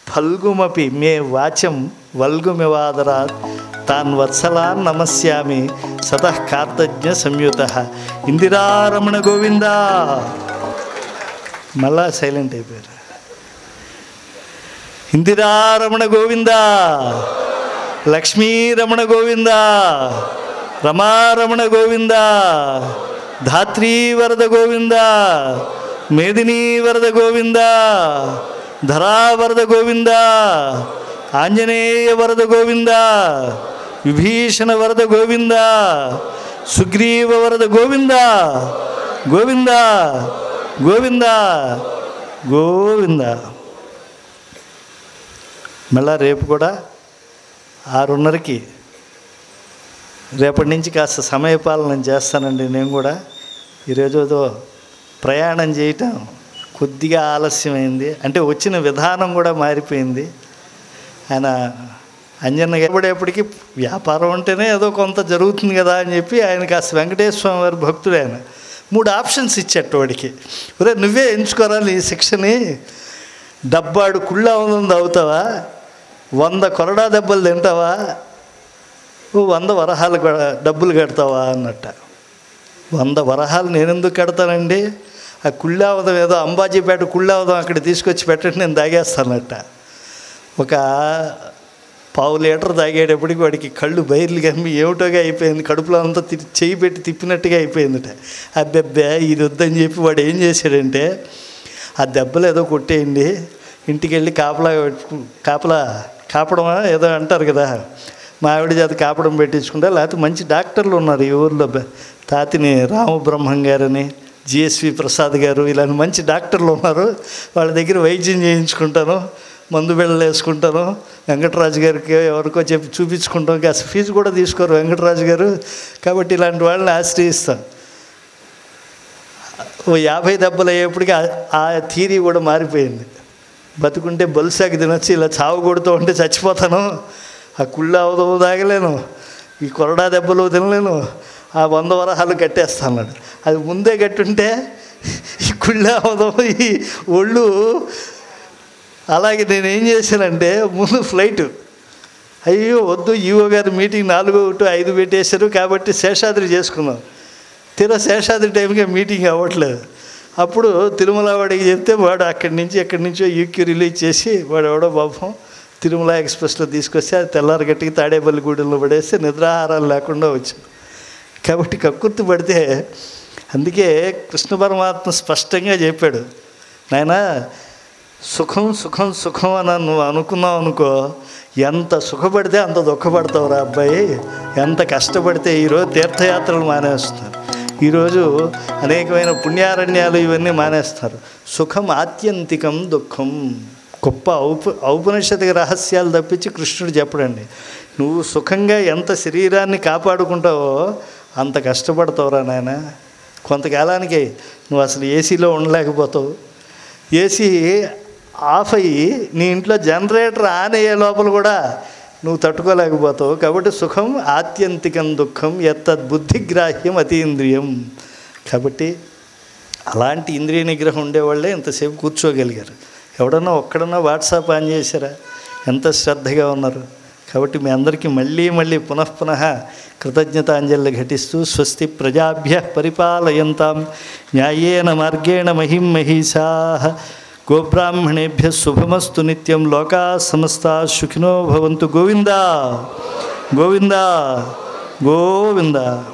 ఫల్గుమపి మే వాచం వల్గుమివాదరాత్ తాన్ వత్సలాన్ నమస్యామి సతః కార్తజ్ఞ సంయుత. ఇందిరారమణ గోవింద. మళ్ళా సైలెంట్ అయిపోయారు. ఇందిరారమణ గోవింద, లక్ష్మీరమణ గోవింద, రమారమణ గోవింద, ధాత్రీ వరద గోవింద, మేదినీ వరద గోవింద, ధరావరద గోవింద, ఆంజనేయ వరద గోవింద, విభీషణ వరద గోవింద, సుగ్రీవ వరద గోవింద, గోవింద గోవింద గోవింద. మళ్ళా రేపు కూడా 6:30కి రేపటి నుంచి కాస్త సమయపాలన చేస్తానండి. నేను కూడా ఈరోజు ప్రయాణం చేయటం కొద్దిగా ఆలస్యమైంది, అంటే వచ్చిన విధానం కూడా మారిపోయింది. ఆయన అంజన్న పడేపటికి వ్యాపారం అంటేనే ఏదో కొంత జరుగుతుంది కదా అని చెప్పి ఆయన కాస్త వెంకటేశ్వర స్వామి వారి భక్తుడు. ఆయన 3 ఆప్షన్స్ ఇచ్చేట వాడికి, ఒరే నువ్వే ఎంచుకోరా నీ శిక్షని, డబ్బాడు కుళ్ళ ఉంది అవుతావా, 100 కొరడా దెబ్బలు తింటావా, 100 వరహాలు డబ్బులు కడతావా అన్నట్ట. 100 వరహాలు నేనెందుకు కడతానండి, ఆ కుళ్ళావదం ఏదో అంబాజీపేట కుళ్ళావదం అక్కడ తీసుకొచ్చి పెట్టండి, నేను తాగేస్తానట్ట. ఒక 1/2 లీటర్ తాగేటప్పటికి వాడికి కళ్ళు బైర్లు కమ్మి ఏమిటోగా అయిపోయింది, కడుపులో అంతా చెయ్యి పెట్టి తిప్పినట్టుగా అయిపోయిందిట. అబ్బెబ్బే ఇది వద్దని చెప్పి వాడు ఏం చేశాడంటే, ఆ దెబ్బలు ఏదో కొట్టేయండి, ఇంటికి వెళ్ళి కాపడమా ఏదో అంటారు కదా, మా ఆవిడ చేత కాపడం పెట్టించుకుంటా, లేకపోతే మంచి డాక్టర్లు ఉన్నారు ఈ ఊర్లో, తాతిని రామబ్రహ్మం గారని, జిఎస్వి ప్రసాద్ గారు, ఇలాంటి మంచి డాక్టర్లు ఉన్నారు, వాళ్ళ దగ్గర వైద్యం చేయించుకుంటాను, మందు బిళ్ళలు వేసుకుంటాను. వెంకటరాజు గారికి ఎవరికో చెప్పి చూపించుకుంటాం, కాస్త ఫీజు కూడా తీసుకోరు వెంకటరాజు గారు, కాబట్టి ఇలాంటి వాళ్ళని ఆశ్రయిస్తాం. 50 దెబ్బలు అయ్యేప్పటికీ ఆ థీరీ కూడా మారిపోయింది. బతుకుంటే బొలుసాకి తినొచ్చు, ఇలా చావు కొడుతూ ఉంటే చచ్చిపోతాను, ఆ కుళ్ళ అవదవు తాగలేను, ఈ కొరడా దెబ్బలు తినలేను, ఆ 100 వరహాలు కట్టేస్తాను. అది ముందే కట్టుంటే ఈ కుళ్ళ అవదవు ఈ ఒళ్ళు. అలాగే నేను ఏం చేశానంటే, ముందు ఫ్లైటు, అయ్యో వద్దు ఈవో గారి మీటింగ్ 4:05 పెట్టేశారు కాబట్టి శేషాద్రి చేసుకున్నాం. తీరా శేషాద్రి టైంగా మీటింగ్ అవ్వట్లేదు. అప్పుడు తిరుమల వాడికి చెప్తే వాడు ఎక్కడి నుంచో యూక్యూ రిలీజ్ చేసి వాడు ఎవడో పాపం తిరుమల ఎక్స్ప్రెస్లో తీసుకొస్తే అది తెల్లారి గట్టికి తాడేపల్లిగూడెంలో పడేస్తే నిద్రాహారాలు లేకుండా వచ్చాం. కాబట్టి కక్కుర్తి పడితే, అందుకే కృష్ణ పరమాత్మ స్పష్టంగా చెప్పాడు, నాయనా సుఖం సుఖం సుఖం అని నువ్వు అనుకున్నావు అనుకో, ఎంత సుఖపడితే అంత దుఃఖపడతావురా అబ్బాయి, ఎంత కష్టపడితే. ఈరోజు తీర్థయాత్రలు మానేస్తున్నారు, ఈరోజు అనేకమైన పుణ్యారణ్యాలు ఇవన్నీ మానేస్తారు. సుఖం ఆత్యంతికం దుఃఖం. గొప్ప ఔపనిషదిక రహస్యాలు తప్పించి కృష్ణుడు చెప్పడండి. నువ్వు సుఖంగా ఎంత శరీరాన్ని కాపాడుకుంటావో అంత కష్టపడతావురా నాయన. కొంతకాలానికి నువ్వు అసలు ఏసీలో ఉండలేకపోతావు. ఏసీ ఆఫ్ అయ్యి నీ ఇంట్లో జనరేటర్ ఆన్ అయ్యే లోపల కూడా నువ్వు తట్టుకోలేకపోతావు. కాబట్టి సుఖం ఆత్యంతికం, దుఃఖం యత్తద్బుద్ధిగ్రాహ్యం అతీంద్రియం. కాబట్టి అలాంటి ఇంద్రియ నిగ్రహం ఉండేవాళ్ళే ఎంతసేపు కూర్చోగలిగారు. ఎవడన్నా ఒక్కడన్నా వాట్సాప్ ఆన్ చేశారా? ఎంత శ్రద్ధగా ఉన్నారు. కాబట్టి మీ అందరికీ మళ్ళీ పునః కృతజ్ఞతాంజలి ఘటిస్తూ స్వస్తి ప్రజాభ్య పరిపాలయంతాం న్యాయేన మార్గేణ మహిం మహిషాః గోబ్రాహ్మణేభ్య శుభమస్తు నిత్యం. లోకా సమస్తా సుఖినో భవంతు. గోవిందా గోవిందా గోవిందా.